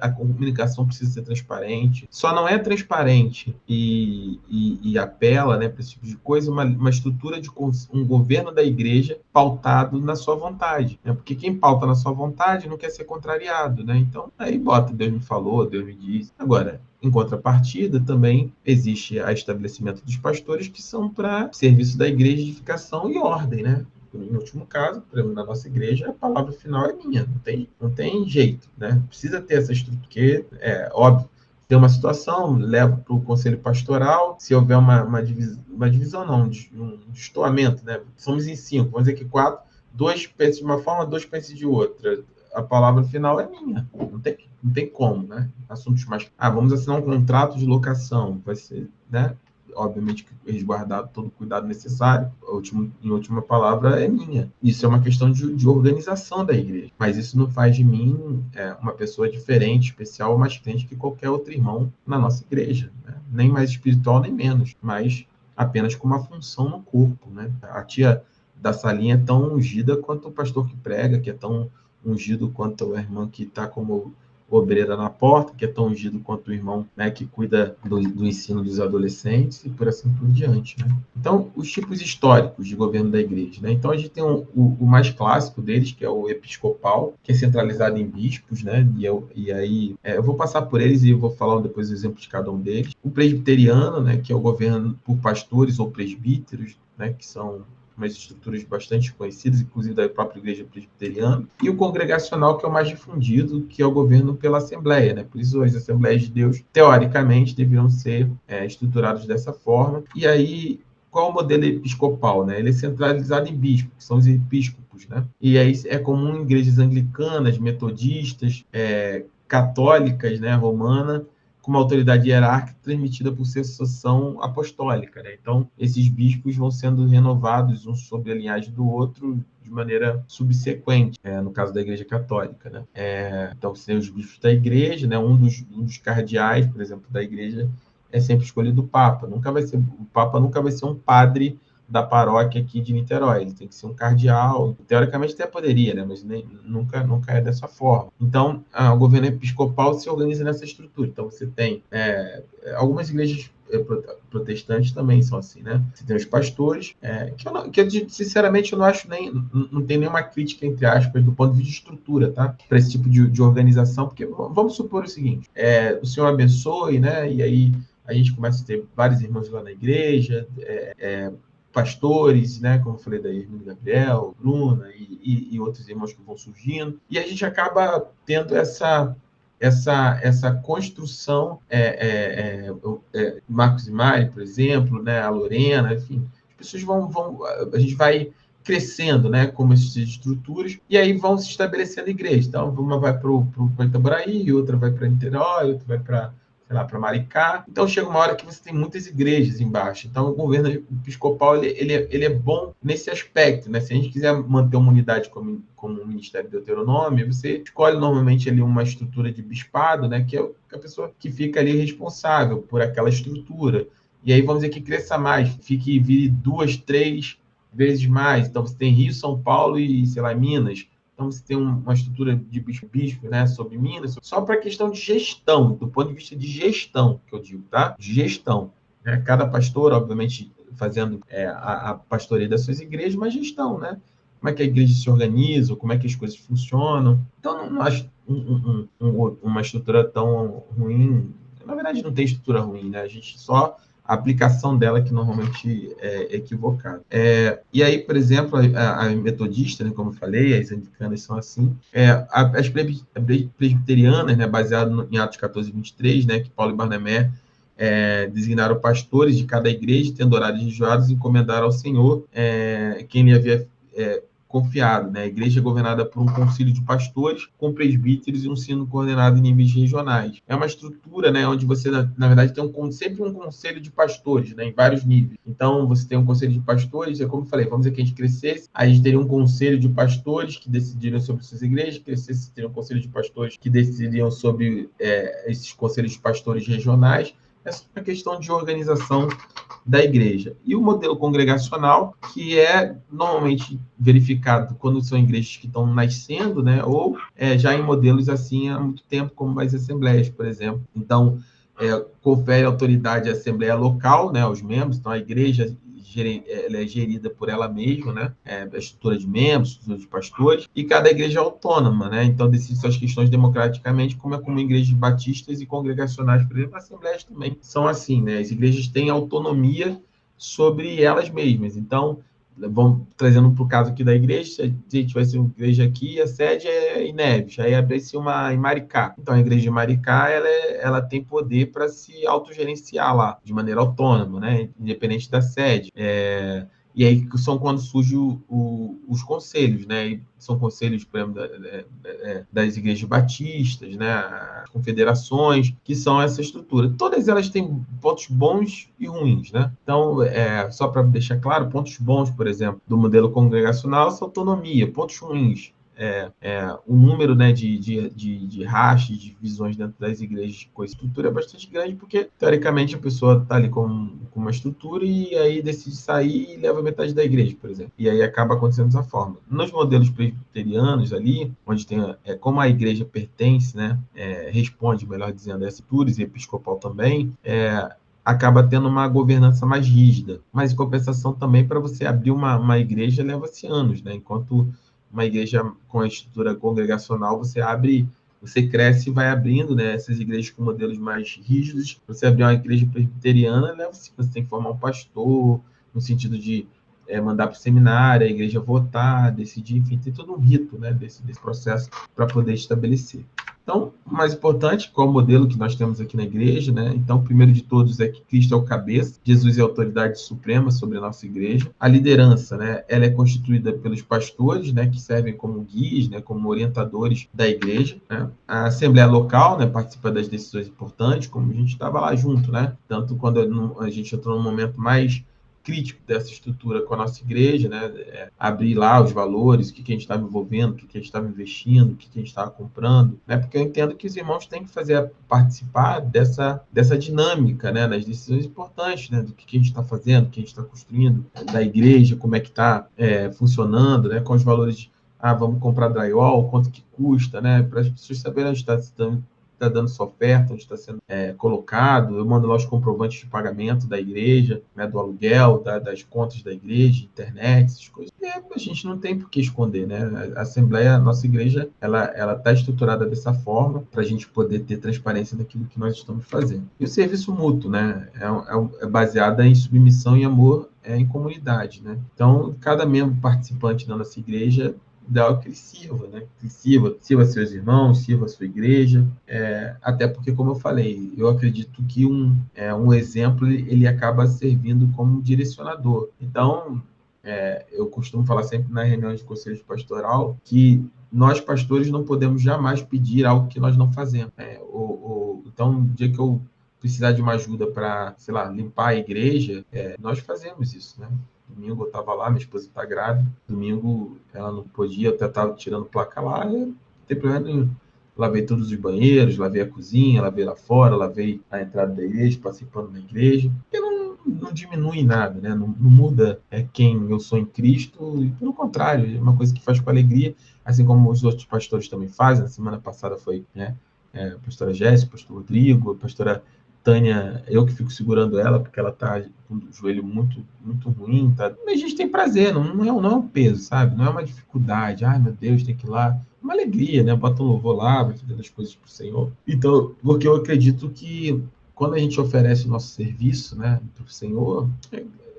A comunicação precisa ser transparente. Só não é transparente e apela, né, para esse tipo de coisa uma estrutura de um governo da igreja pautado na sua vontade, né? Porque quem pauta na sua vontade não quer ser contrariado, né? Então, aí bota Deus me falou, Deus me disse. Agora, em contrapartida, também existe o estabelecimento dos pastores que são para serviço da igreja, edificação e ordem, né? Em último caso, por exemplo, na nossa igreja, a palavra final é minha, não tem jeito, né? Precisa ter essa estrutura, porque, óbvio, tem uma situação, leva para o conselho pastoral, se houver uma divisão não, um destoamento, né? Somos em 5, vamos dizer que 4, 2 pensam de uma forma, 2 pensam de outra. A palavra final é minha, não tem como, né? Assuntos mais... vamos assinar um contrato de locação, vai ser, né? Obviamente, resguardado todo o cuidado necessário, em última palavra, é minha. Isso é uma questão de organização da igreja, mas isso não faz de mim uma pessoa diferente, especial ou mais crente que qualquer outro irmão na nossa igreja, né? Nem mais espiritual, nem menos, mas apenas com uma função no corpo, né? A tia da salinha é tão ungida quanto o pastor que prega, que é tão ungido quanto a irmã que está como obreira na porta, que é tão ungido quanto o irmão, né, que cuida do ensino dos adolescentes e por assim por diante, né? Então, os tipos históricos de governo da igreja, né? Então, a gente tem o mais clássico deles, que é o episcopal, que é centralizado em bispos, né? E aí, eu vou passar por eles e eu vou falar depois o exemplo de cada um deles. O presbiteriano, né, que é o governo por pastores ou presbíteros, né, que são umas estruturas bastante conhecidas, inclusive da própria igreja presbiteriana, e o congregacional, que é o mais difundido, que é o governo pela Assembleia, né? Por isso, as Assembleias de Deus, teoricamente, deveriam ser estruturadas dessa forma. E aí, qual é o modelo episcopal, né? Ele é centralizado em bispos, que são os episcopos, né? E aí é comum em igrejas anglicanas, metodistas, católicas, né, romana, com uma autoridade hierárquica transmitida por sucessão apostólica, né? Então, esses bispos vão sendo renovados um sobre a linhagem do outro de maneira subsequente, no caso da Igreja Católica, né? Então, você tem os bispos da Igreja, né? Um dos cardeais, por exemplo, da Igreja é sempre escolhido o Papa. O Papa nunca vai ser um padre da paróquia aqui de Niterói. Ele tem que ser um cardeal. Teoricamente até poderia, né? Mas nunca é dessa forma. Então, o governo episcopal se organiza nessa estrutura. Então, você tem algumas igrejas protestantes também são assim, né? Você tem os pastores, que eu sinceramente eu não acho não tem nenhuma crítica, entre aspas, do ponto de vista de estrutura, tá? Para esse tipo de organização, porque vamos supor o seguinte, o Senhor abençoe, né? E aí a gente começa a ter vários irmãos lá na igreja, pastores, né, como eu falei da Irmã Gabriel, Bruna e outros irmãos que vão surgindo, e a gente acaba tendo essa construção, Marcos e Mari, por exemplo, né, a Lorena, enfim, as pessoas a gente vai crescendo, né, como essas estruturas, e aí vão se estabelecendo igrejas. Então, uma vai para o Itaboraí, outra vai para Niterói, outra vai para, sei lá, para Maricá. Então, chega uma hora que você tem muitas igrejas embaixo. Então, o governo episcopal, ele é bom nesse aspecto, né? Se a gente quiser manter uma unidade como o Ministério do Deuteronômio, você escolhe normalmente ali uma estrutura de bispado, né? Que é a pessoa que fica ali responsável por aquela estrutura. E aí, vamos dizer que cresça mais, vire 2, 3 vezes mais. Então, você tem Rio, São Paulo e, sei lá, Minas. Então, você tem uma estrutura de bispo, né, sobre Minas, só para questão de gestão, do ponto de vista de gestão, que eu digo, tá? De gestão. Né? Cada pastor, obviamente, fazendo a pastoreia das suas igrejas, mas gestão, né? Como é que a igreja se organiza, como é que as coisas funcionam. Então, não acho uma estrutura tão ruim. Na verdade, não tem estrutura ruim, né? A aplicação dela que normalmente é equivocada. E aí, por exemplo, a metodista, né, como eu falei, as anglicanas são assim. As presbiterianas, né, baseado em Atos 14, 23, né, que Paulo e Barnabé designaram pastores de cada igreja, tendo horários religiosos, e encomendaram ao Senhor quem lhe havia confiado, né? A igreja é governada por um concílio de pastores com presbíteros e um sino coordenado em níveis regionais. É uma estrutura, né, onde você, na verdade, tem sempre um conselho de pastores, né, em vários níveis. Então, você tem um conselho de pastores, como eu falei, vamos dizer que a gente crescesse, a gente teria um conselho de pastores que decidiriam sobre suas igrejas, crescesse, teria um conselho de pastores que decidiriam sobre esses conselhos de pastores regionais. Essa é uma questão de organização da igreja. E o modelo congregacional, que é normalmente verificado quando são igrejas que estão nascendo, né, ou já em modelos assim há muito tempo, como as assembleias, por exemplo. Então, confere autoridade à assembleia local, né, aos membros. Então, a igreja ela é gerida por ela mesma, né? A estrutura de membros, estrutura de pastores, e cada igreja é autônoma, né? Então, decide suas questões democraticamente, como é como igrejas batistas e congregacionais, por exemplo, assembleias também são assim, né? As igrejas têm autonomia sobre elas mesmas. Então, vamos trazendo para o caso aqui da igreja, se a gente vai ser uma igreja aqui, a sede é em Neves, aí abre-se uma em Maricá. Então, a igreja de Maricá, ela tem poder para se autogerenciar lá, de maneira autônoma, né? Independente da sede. E aí são quando surgem os conselhos, né? E são conselhos, por exemplo, das igrejas batistas, né? As confederações, que são essa estrutura. Todas elas têm pontos bons e ruins, né? Então, só para deixar claro, pontos bons, por exemplo, do modelo congregacional, essa autonomia. Pontos ruins, o número, né, de rachas, de divisões dentro das igrejas com a estrutura é bastante grande, porque, teoricamente, a pessoa está ali com uma estrutura e aí decide sair e leva metade da igreja, por exemplo. E aí acaba acontecendo dessa forma. Nos modelos presbiterianos ali, onde tem, como a igreja pertence, né, responde, melhor dizendo, a estruturas, e episcopal também, acaba tendo uma governança mais rígida. Mas, em compensação, também, para você abrir uma igreja, leva-se anos, né? Enquanto uma igreja com a estrutura congregacional, você cresce e vai abrindo, né, essas igrejas com modelos mais rígidos. Você abrir uma igreja presbiteriana, você tem que formar um pastor, no sentido de mandar para o seminário, a igreja votar, decidir, enfim, tem todo um rito, né, desse processo para poder estabelecer. Então, o mais importante, qual é o modelo que nós temos aqui na igreja, né? Então, o primeiro de todos é que Cristo é o cabeça, Jesus é a autoridade suprema sobre a nossa igreja. A liderança, né? Ela é constituída pelos pastores, né? Que servem como guias, né? Como orientadores da igreja, né? A assembleia local, né? Participa das decisões importantes, como a gente estava lá junto, né? Tanto quando a gente entrou num momento mais crítico dessa estrutura com a nossa igreja, né? Abrir lá os valores, o que a gente estava envolvendo, o que a gente estava investindo, o que a gente estava comprando, né? Porque eu entendo que os irmãos têm que participar dessa dinâmica, né? Das decisões importantes, né? Do que a gente está fazendo, o que a gente está construindo, da igreja, como é que está funcionando, né? Com os valores, vamos comprar drywall, quanto que custa, né? Para as pessoas saberem onde está dando sua oferta, onde está sendo colocado. Eu mando lá os comprovantes de pagamento da igreja, né, do aluguel, das contas da igreja, internet, essas coisas. E a gente não tem por que esconder, né? A Assembleia, a nossa igreja, ela está estruturada dessa forma para a gente poder ter transparência daquilo que nós estamos fazendo. E o serviço mútuo, né, é baseado em submissão e amor em comunidade, né? Então, cada membro participante da nossa igreja ideal que ele sirva, né? Que sirva seus irmãos, sirva a sua igreja, até porque, como eu falei, eu acredito que um exemplo ele acaba servindo como direcionador. Então, eu costumo falar sempre na reunião de conselho de pastoral que nós, pastores, não podemos jamais pedir algo que nós não fazemos. Então, no dia que eu precisar de uma ajuda para, sei lá, limpar a igreja, nós fazemos isso, né? Domingo eu estava lá, minha esposa está grávida. Domingo ela não podia, eu até estava tirando placa lá, não tem problema nenhum. Lavei todos os banheiros, lavei a cozinha, lavei lá fora, lavei a entrada da igreja, passei pano na igreja. Porque não diminui nada, né? Não muda quem eu sou em Cristo, e pelo contrário, é uma coisa que faz com alegria, assim como os outros pastores também fazem. Na semana passada foi, né, a pastora Jéssica, o pastor Rodrigo, a pastora Tânia, eu que fico segurando ela, porque ela tá com o joelho muito, muito ruim, tá? Mas a gente tem prazer, não é um peso, sabe? Não é uma dificuldade. Ai, meu Deus, tem que ir lá. É uma alegria, né? Bota um louvor lá, vai fazendo as coisas pro Senhor. Então, porque eu acredito que quando a gente oferece o nosso serviço, né, pro Senhor,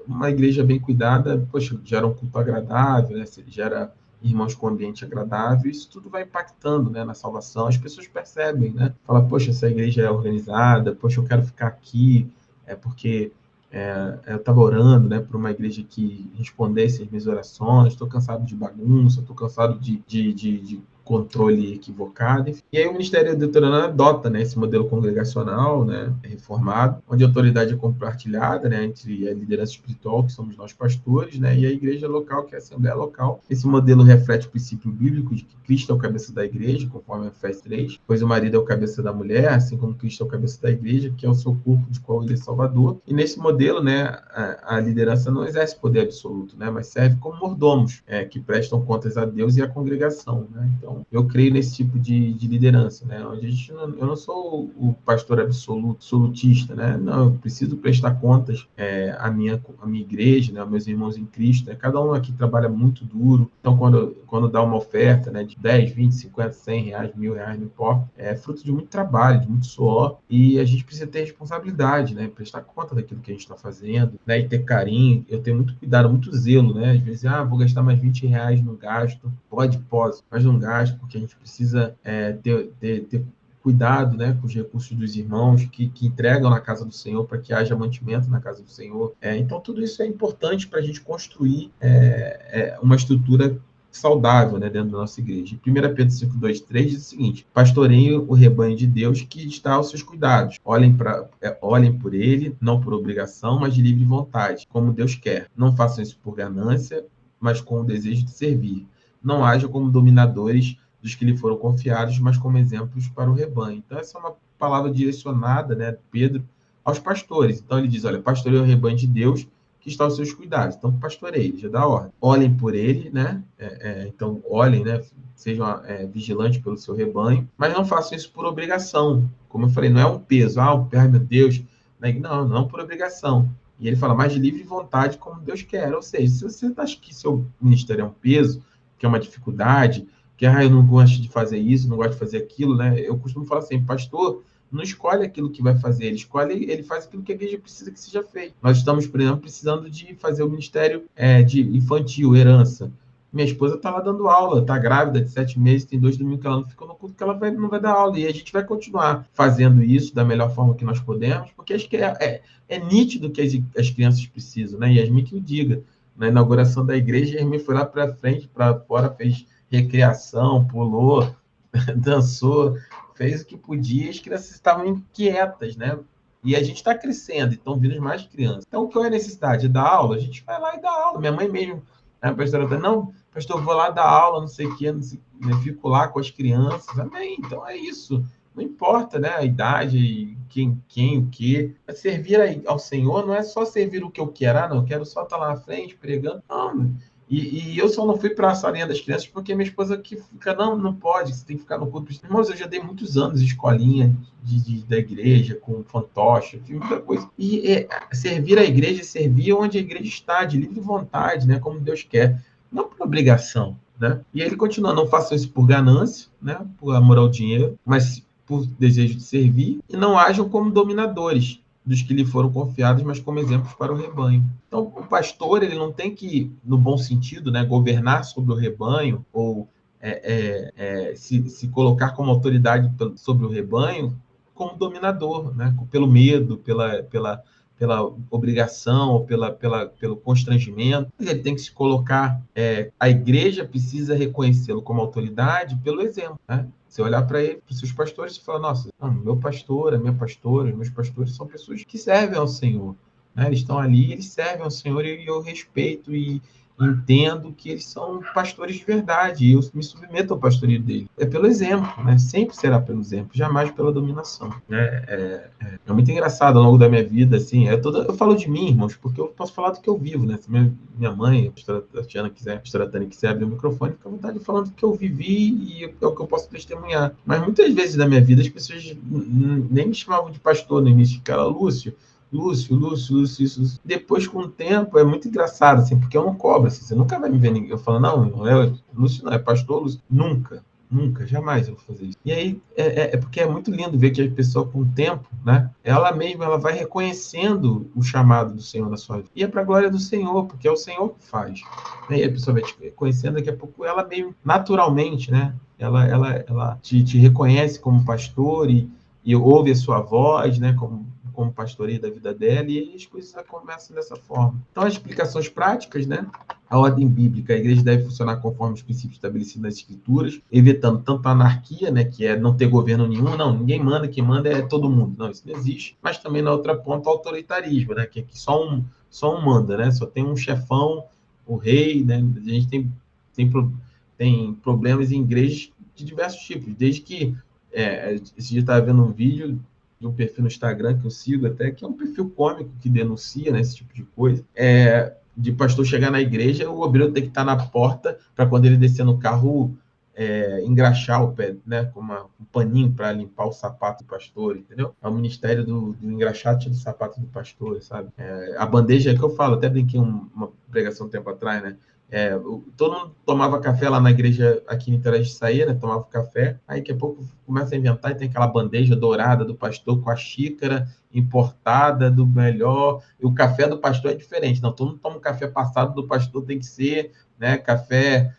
uma igreja bem cuidada, poxa, gera um culto agradável, né? Gera irmãos com ambiente agradável, isso tudo vai impactando, né, na salvação. As pessoas percebem, né? Fala, poxa, essa igreja é organizada, poxa, eu quero ficar aqui, porque eu estava orando, né, por uma igreja que respondesse as minhas orações, estou cansado de bagunça, estou cansado de controle equivocado. E aí o Ministério Deuteronômio adota, né, esse modelo congregacional, né, reformado, onde a autoridade é compartilhada, né, entre a liderança espiritual, que somos nós pastores, né, e a igreja local, que é a Assembleia Local. Esse modelo reflete o princípio bíblico de que Cristo é o cabeça da igreja, conforme Efésios 3, pois o marido é o cabeça da mulher, assim como Cristo é o cabeça da igreja, que é o seu corpo, de qual ele é salvador. E nesse modelo, né, a liderança não exerce poder absoluto, né, mas serve como mordomos, que prestam contas a Deus e à congregação, né. Então, eu creio nesse tipo de liderança, né? Onde eu não sou o pastor absolutista, né? Não, eu preciso prestar contas à minha igreja, né? Aos meus irmãos em Cristo, né? Cada um aqui trabalha muito duro, então quando dá uma oferta, né, de 10, 20, 50, 100 reais, R$1.000, não importa, é fruto de muito trabalho, de muito suor, e a gente precisa ter responsabilidade, né? Prestar conta daquilo que a gente está fazendo, né? E ter carinho. Eu tenho muito cuidado, muito zelo, né? Às vezes, vou gastar mais R$20 no gasto, posso, mas não gasto, porque a gente precisa ter cuidado, né, com os recursos dos irmãos que entregam na casa do Senhor, para que haja mantimento na casa do Senhor. Então, tudo isso é importante para a gente construir uma estrutura saudável, né, dentro da nossa igreja. 1 Pedro 5:2-3 diz o seguinte: pastoreiem o rebanho de Deus que está aos seus cuidados. Olhem por ele, não por obrigação, mas de livre vontade, como Deus quer. Não façam isso por ganância, mas com o desejo de servir. Não hajam como dominadores dos que lhe foram confiados, mas como exemplos para o rebanho. Então, essa é uma palavra direcionada, né, de Pedro aos pastores. Então, ele diz, olha, pastoreia o rebanho de Deus que está aos seus cuidados. Então, pastoreie, já dá ordem. Olhem por ele, né? Então, olhem, né? Sejam vigilantes pelo seu rebanho, mas não façam isso por obrigação. Como eu falei, não é um peso. Ai, meu Deus. Não por obrigação. E ele fala, mais de livre vontade, como Deus quer. Ou seja, se você acha que seu ministério é um peso, que é uma dificuldade, que eu não gosto de fazer isso, não gosto de fazer aquilo, né? Eu costumo falar assim, pastor, não escolhe aquilo que vai fazer, ele faz aquilo que a igreja precisa que seja feito. Nós estamos, por exemplo, precisando de fazer o ministério de infantil, herança. Minha esposa está lá dando aula, está grávida de 7 meses, tem 2 domingos que ela não ficou no culto, que ela não vai dar aula. E a gente vai continuar fazendo isso da melhor forma que nós podemos, porque acho que é nítido que as crianças precisam, né? Yasmin que o diga. Na inauguração da igreja, Yasmin foi lá para frente, para fora, fez recreação, pulou, dançou, fez o que podia, as crianças estavam inquietas, né? E a gente está crescendo, então vindo mais crianças. Então, qual é a necessidade? Da aula? A gente vai lá e dá aula. Minha mãe mesmo, a pastora, não, pastor, vou lá dar aula, não sei o quê, não sei, né? Fico lá com as crianças. Amém. Então é isso. Não importa, né, a idade, quem, o quê. Mas servir ao Senhor não é só servir o que eu quero. Não, eu quero só estar lá na frente pregando. Não, e eu só não fui para a salinha das crianças porque minha esposa que fica, não pode, você tem que ficar no culto. Irmãos, eu já dei muitos anos escolinha da igreja, com fantoche, muita coisa. E servir a igreja, servir onde a igreja está, de livre vontade, né, como Deus quer, não por obrigação. Né? E aí ele continua, não façam isso por ganância, né, por amor ao dinheiro, mas por desejo de servir, e não ajam como dominadores dos que lhe foram confiados, mas como exemplos para o rebanho. Então, o pastor, ele não tem que, no bom sentido, né, governar sobre o rebanho ou se colocar como autoridade sobre o rebanho como dominador, né, pelo medo, pela obrigação ou pelo constrangimento. Ele tem que se colocar, a igreja precisa reconhecê-lo como autoridade pelo exemplo, né? Você olhar para ele, para os seus pastores, e falar, nossa, meu pastor, a minha pastora, meus pastores são pessoas que servem ao Senhor, né? Eles estão ali, eles servem ao Senhor e eu respeito e entendo que eles são pastores de verdade e eu me submeto ao pastoreio deles. É pelo exemplo, né? Sempre será pelo exemplo, jamais pela dominação. É muito engraçado ao longo da minha vida, assim, eu falo de mim, irmãos, porque eu posso falar do que eu vivo, né? Se minha mãe, a pastora Tatiana quiser, a pastora Tânia quiser abrir o microfone, fica à vontade falando do que eu vivi e é o que eu posso testemunhar. Mas muitas vezes na minha vida as pessoas nem me chamavam de pastor no início, cara, Lúcio. Depois, com o tempo, é muito engraçado, assim, porque eu não cobro, assim, você nunca vai me ver ninguém. Eu falo, não Lúcio não, é pastor Lúcio. Nunca, jamais eu vou fazer isso. E aí, porque é muito lindo ver que a pessoa, com o tempo, né, ela mesma, ela vai reconhecendo o chamado do Senhor na sua vida. E é para a glória do Senhor, porque é o Senhor que faz. E a pessoa vai te reconhecendo, daqui a pouco, ela meio naturalmente, né, ela te reconhece como pastor e ouve a sua voz, né, como pastoreio da vida dela, e aí as coisas começam dessa forma. Então, as explicações práticas, né? A ordem bíblica, a igreja deve funcionar conforme os princípios estabelecidos nas escrituras, evitando tanto a anarquia, né, que é não ter governo nenhum, não, ninguém manda, quem manda é todo mundo. Não, isso não existe. Mas também, na outra ponta, o autoritarismo, né, que só um manda, né? Só tem um chefão, o rei, né? A gente tem problemas em igrejas de diversos tipos, desde que esse dia estava vendo um vídeo de um perfil no Instagram que eu sigo até, que é um perfil cômico que denuncia, né, esse tipo de coisa, de pastor chegar na igreja, o obreiro tem que estar na porta para quando ele descer no carro, engraxar o pé, né, com um paninho para limpar o sapato do pastor, entendeu? É o ministério do engraxate do sapato do pastor, sabe? A bandeja que eu falo, até brinquei uma pregação um tempo atrás, né? Todo mundo tomava café lá na igreja aqui em Terra de Saía, né? Tomava café, aí daqui a pouco começa a inventar e tem aquela bandeja dourada do pastor com a xícara importada do melhor, e o café do pastor é diferente, não, todo mundo toma um café passado do pastor, tem que ser, né, café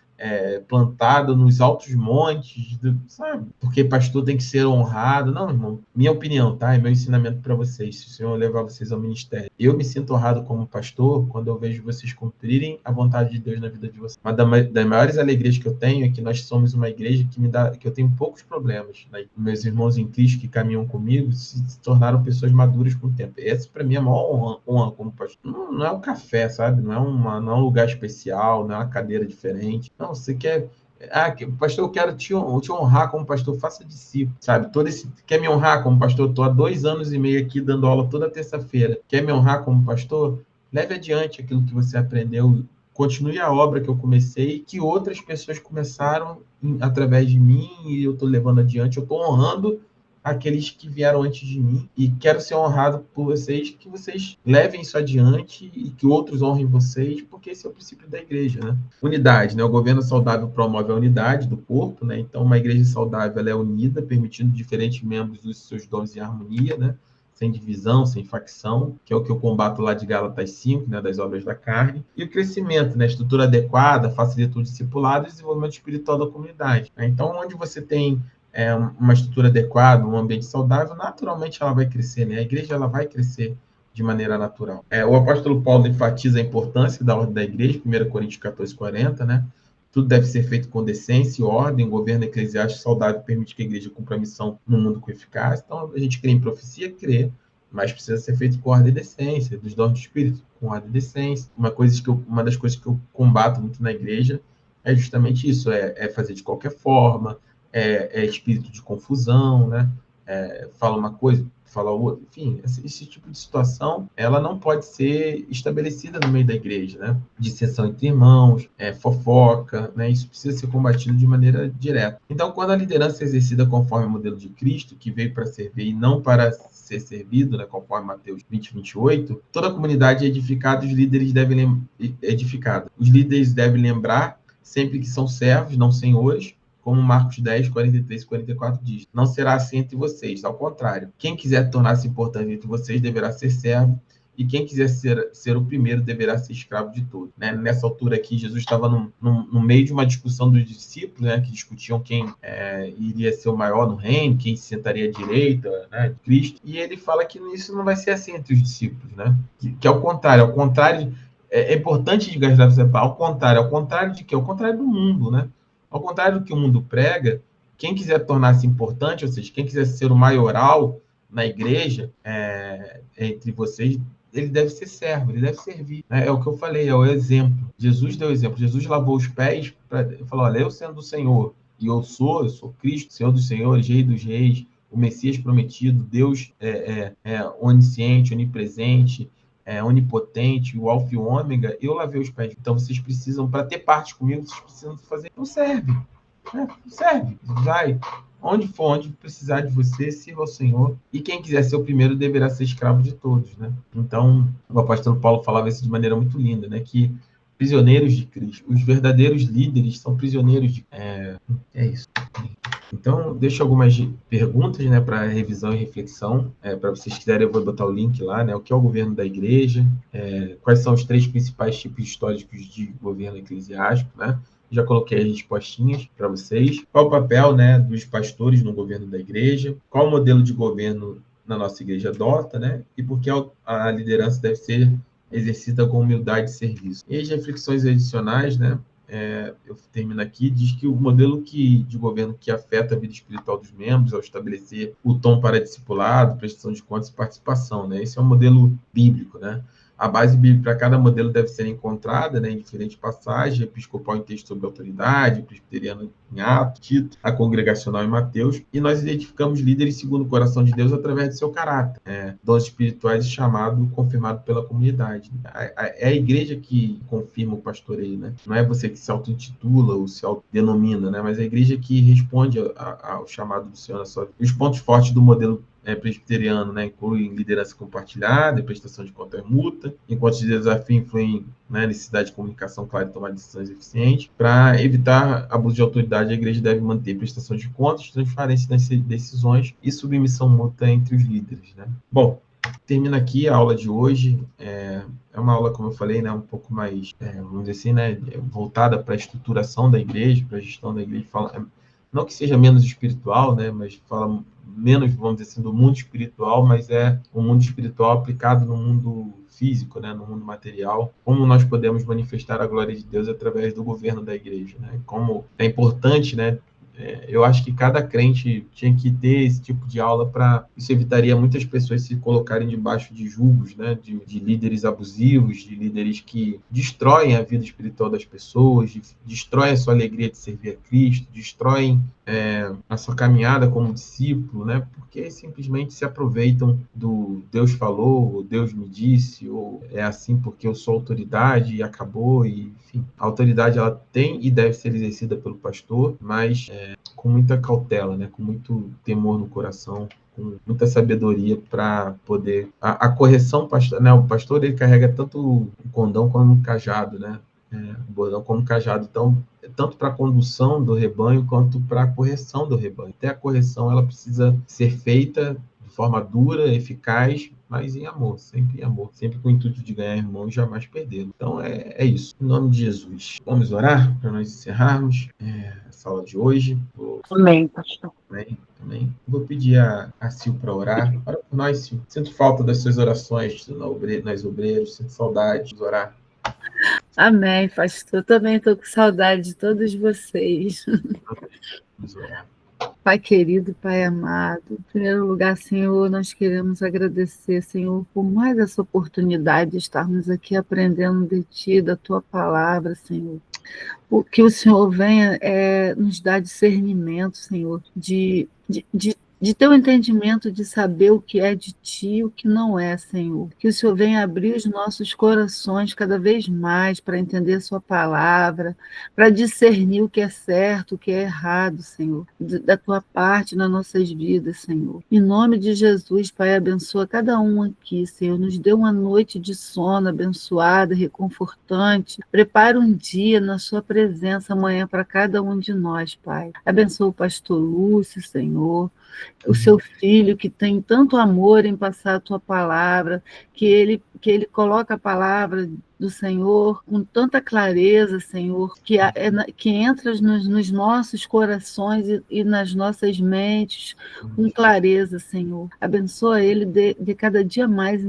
plantado nos altos montes, sabe? Porque pastor tem que ser honrado. Não, irmão, minha opinião, tá? É meu ensinamento para vocês, se o Senhor levar vocês ao ministério. Eu me sinto honrado como pastor quando eu vejo vocês cumprirem a vontade de Deus na vida de vocês. Uma das maiores alegrias que eu tenho é que nós somos uma igreja que eu tenho poucos problemas, né? Meus irmãos em Cristo que caminham comigo se tornaram pessoas maduras com o tempo. Essa, para mim, é a maior honra como pastor. Não é um café, sabe? Não é um lugar especial, não é uma cadeira diferente. Não, você quer... pastor, eu quero te honrar como pastor, faça discípulo, sabe? Quer me honrar como pastor? Estou há 2 anos e meio aqui dando aula toda terça-feira. Quer me honrar como pastor? Leve adiante aquilo que você aprendeu, continue a obra que eu comecei, que outras pessoas começaram através de mim e eu estou levando adiante, eu estou honrando aqueles que vieram antes de mim e quero ser honrado por vocês, que vocês levem isso adiante e que outros honrem vocês, porque esse é o princípio da igreja, né? Unidade, né? O governo saudável promove a unidade do corpo, né? Então, uma igreja saudável ela é unida, permitindo diferentes membros dos seus dons em harmonia, né? sem divisão, sem facção, que é o que eu combato lá de Gálatas 5, né, das obras da carne, e o crescimento, né, estrutura adequada, facilita o discipulado e desenvolvimento espiritual da comunidade. Então, onde você tem uma estrutura adequada, um ambiente saudável, naturalmente ela vai crescer, né? A igreja ela vai crescer de maneira natural. O apóstolo Paulo enfatiza a importância da ordem da igreja, 1 Coríntios 14:40, né? Tudo deve ser feito com decência e ordem, o governo eclesiástico saudável permite que a igreja cumpra a missão no mundo com eficácia. Então, a gente crê em profecia, crê, mas precisa ser feito com ordem e decência, dos dons do Espírito, com ordem e decência. Uma das coisas que eu combato muito na igreja é justamente isso, é fazer de qualquer forma, é espírito de confusão, né? Fala uma coisa, fala outra, enfim, esse tipo de situação, ela não pode ser estabelecida no meio da igreja, né? Dissensão entre irmãos, fofoca, né? Isso precisa ser combatido de maneira direta. Então, quando a liderança é exercida conforme o modelo de Cristo, que veio para servir e não para ser servido, né? Conforme Mateus 20:28, toda a comunidade é edificada, os líderes devem lembrar sempre que são servos, não senhores, como Marcos 10, 43 e 44 diz. Não será assim entre vocês, ao contrário. Quem quiser tornar-se importante entre vocês deverá ser servo, e quem quiser ser o primeiro deverá ser escravo de todos. Né? Nessa altura aqui, Jesus estava no meio de uma discussão dos discípulos, né, que discutiam quem iria ser o maior no reino, quem se sentaria à direita, né, de Cristo, e ele fala que isso não vai ser assim entre os discípulos, né? Que ao contrário, é importante de gastar ao contrário de quê? Ao contrário do mundo, né? Ao contrário do que o mundo prega, quem quiser tornar-se importante, ou seja, quem quiser ser o maioral na igreja, entre vocês, ele deve ser servo, ele deve servir. Né? É o que eu falei, é o exemplo. Jesus deu exemplo. Jesus lavou os pés, falou, olha, eu sendo o Senhor, e eu sou Cristo, Senhor dos senhores, Rei dos reis, o Messias prometido, Deus onisciente, onipresente, onipotente, o alfa e o ômega, eu lavei os pés. Então, vocês precisam, para ter parte comigo, vocês precisam fazer. Não serve. Serve. Vai. Onde for, onde precisar de você, sirva ao Senhor. E quem quiser ser o primeiro deverá ser escravo de todos, né? Então, o apóstolo Paulo falava isso de maneira muito linda, né? Que prisioneiros de Cristo, os verdadeiros líderes são prisioneiros de... É isso. Então, deixo algumas perguntas, né, para revisão e reflexão. Para vocês quiserem, eu vou botar o link lá, né? O que é o governo da igreja? Quais são os 3 principais tipos históricos de governo eclesiástico, né? Já coloquei as respostinhas para vocês. Qual o papel, né, dos pastores no governo da igreja? Qual o modelo de governo na nossa igreja adota, né? E por que a liderança deve ser exercida com humildade e serviço? E as reflexões adicionais, né? Eu termino aqui, diz que o modelo de governo que afeta a vida espiritual dos membros ao estabelecer o tom para discipulado, prestação de contas e participação, né? Esse é um modelo bíblico, né? A base bíblica para cada modelo deve ser encontrada, né, em diferentes passagens, episcopal em texto sobre autoridade, presbiteriano em Atos, Tito, a congregacional em Mateus, e nós identificamos líderes segundo o coração de Deus através do seu caráter, dons espirituais e chamado confirmado pela comunidade. É a igreja que confirma o pastoreio, né? Não é você que se auto-intitula ou se autodenomina, né? Mas é a igreja que responde ao chamado do Senhor na sua vida. Os pontos fortes do modelo presbiteriano, né, incluem liderança compartilhada, prestação de conta mútua, enquanto os desafios influem na necessidade de comunicação clara e tomar decisões eficientes. Para evitar abuso de autoridade, a igreja deve manter prestação de contas, transparência nas decisões e submissão mútua entre os líderes. Né? Bom, termina aqui a aula de hoje. É uma aula, como eu falei, né, um pouco mais, vamos dizer assim, né, voltada para a estruturação da igreja, para a gestão da igreja. Não que seja menos espiritual, né, mas fala menos, vamos dizer assim, do mundo espiritual, mas é um mundo espiritual aplicado no mundo físico, né, no mundo material. Como nós podemos manifestar a glória de Deus através do governo da igreja, né? Como é importante, né? Eu acho que cada crente tinha que ter esse tipo de aula para... Isso evitaria muitas pessoas se colocarem debaixo de julgos, né? De líderes abusivos, de líderes que destroem a vida espiritual das pessoas, destroem a sua alegria de servir a Cristo, destroem a sua caminhada como discípulo, né? Porque simplesmente se aproveitam do Deus falou, ou Deus me disse, ou é assim porque eu sou autoridade e acabou, e enfim. A autoridade ela tem e deve ser exercida pelo pastor, mas com muita cautela, né? Com muito temor no coração, com muita sabedoria para poder... A correção, né? O pastor ele carrega tanto o condão como o cajado, né? O bordão como cajado, então, tanto para a condução do rebanho quanto para a correção do rebanho. Até a correção ela precisa ser feita de forma dura, eficaz, mas em amor, sempre com o intuito de ganhar irmão e jamais perdê-lo. Então é isso, em nome de Jesus. Vamos orar para nós encerrarmos essa aula de hoje. Amém, pastor. Amém. Vou pedir a Sil para orar. Ora por nós, Sil. Sinto falta das suas orações nas obreiros, sinto saudade de orar. Amém, pastor. Também estou com saudade de todos vocês. Vamos orar. Pai querido, Pai amado, em primeiro lugar, Senhor, nós queremos agradecer, Senhor, por mais essa oportunidade de estarmos aqui aprendendo de Ti, da Tua palavra, Senhor. Que o Senhor venha nos dar discernimento, Senhor, de ter o entendimento de saber o que é de Ti e o que não é, Senhor. Que o Senhor venha abrir os nossos corações cada vez mais para entender Sua palavra, para discernir o que é certo, o que é errado, Senhor, da Tua parte nas nossas vidas, Senhor. Em nome de Jesus, Pai, abençoa cada um aqui, Senhor. Nos dê uma noite de sono abençoada, reconfortante. Prepara um dia na Sua presença amanhã para cada um de nós, Pai. Abençoa o pastor Lúcio, Senhor, o seu filho que tem tanto amor em passar a Tua palavra, que ele coloca a palavra do Senhor com tanta clareza, Senhor, que entra nos nossos corações e nas nossas mentes com clareza, Senhor. Abençoa ele, de cada dia mais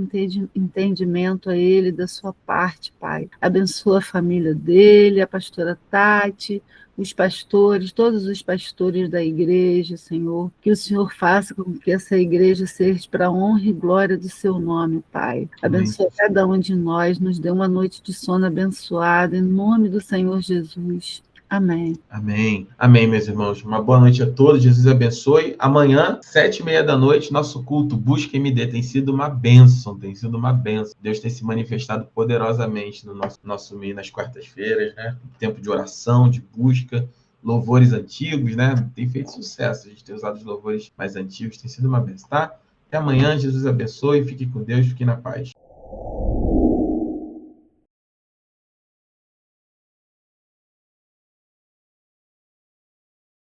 entendimento a ele da sua parte, Pai. Abençoa a família dele, a pastora Tati, os pastores, todos os pastores da igreja, Senhor, que o Senhor faça com que essa igreja seja para a honra e glória do seu nome, Pai. Abençoa cada um de nós, nos dê uma noite de sono abençoada, em nome do Senhor Jesus. Amém. Amém. Amém, meus irmãos. Uma boa noite a todos. Jesus abençoe. Amanhã, 7h30, nosso culto Busca MD tem sido uma bênção. Deus tem se manifestado poderosamente no nosso meio nas quartas-feiras, né? Tempo de oração, de busca, louvores antigos, né? Tem feito sucesso. A gente tem usado os louvores mais antigos, tem sido uma bênção, tá? Até amanhã. Jesus abençoe. Fique com Deus. Fique na paz.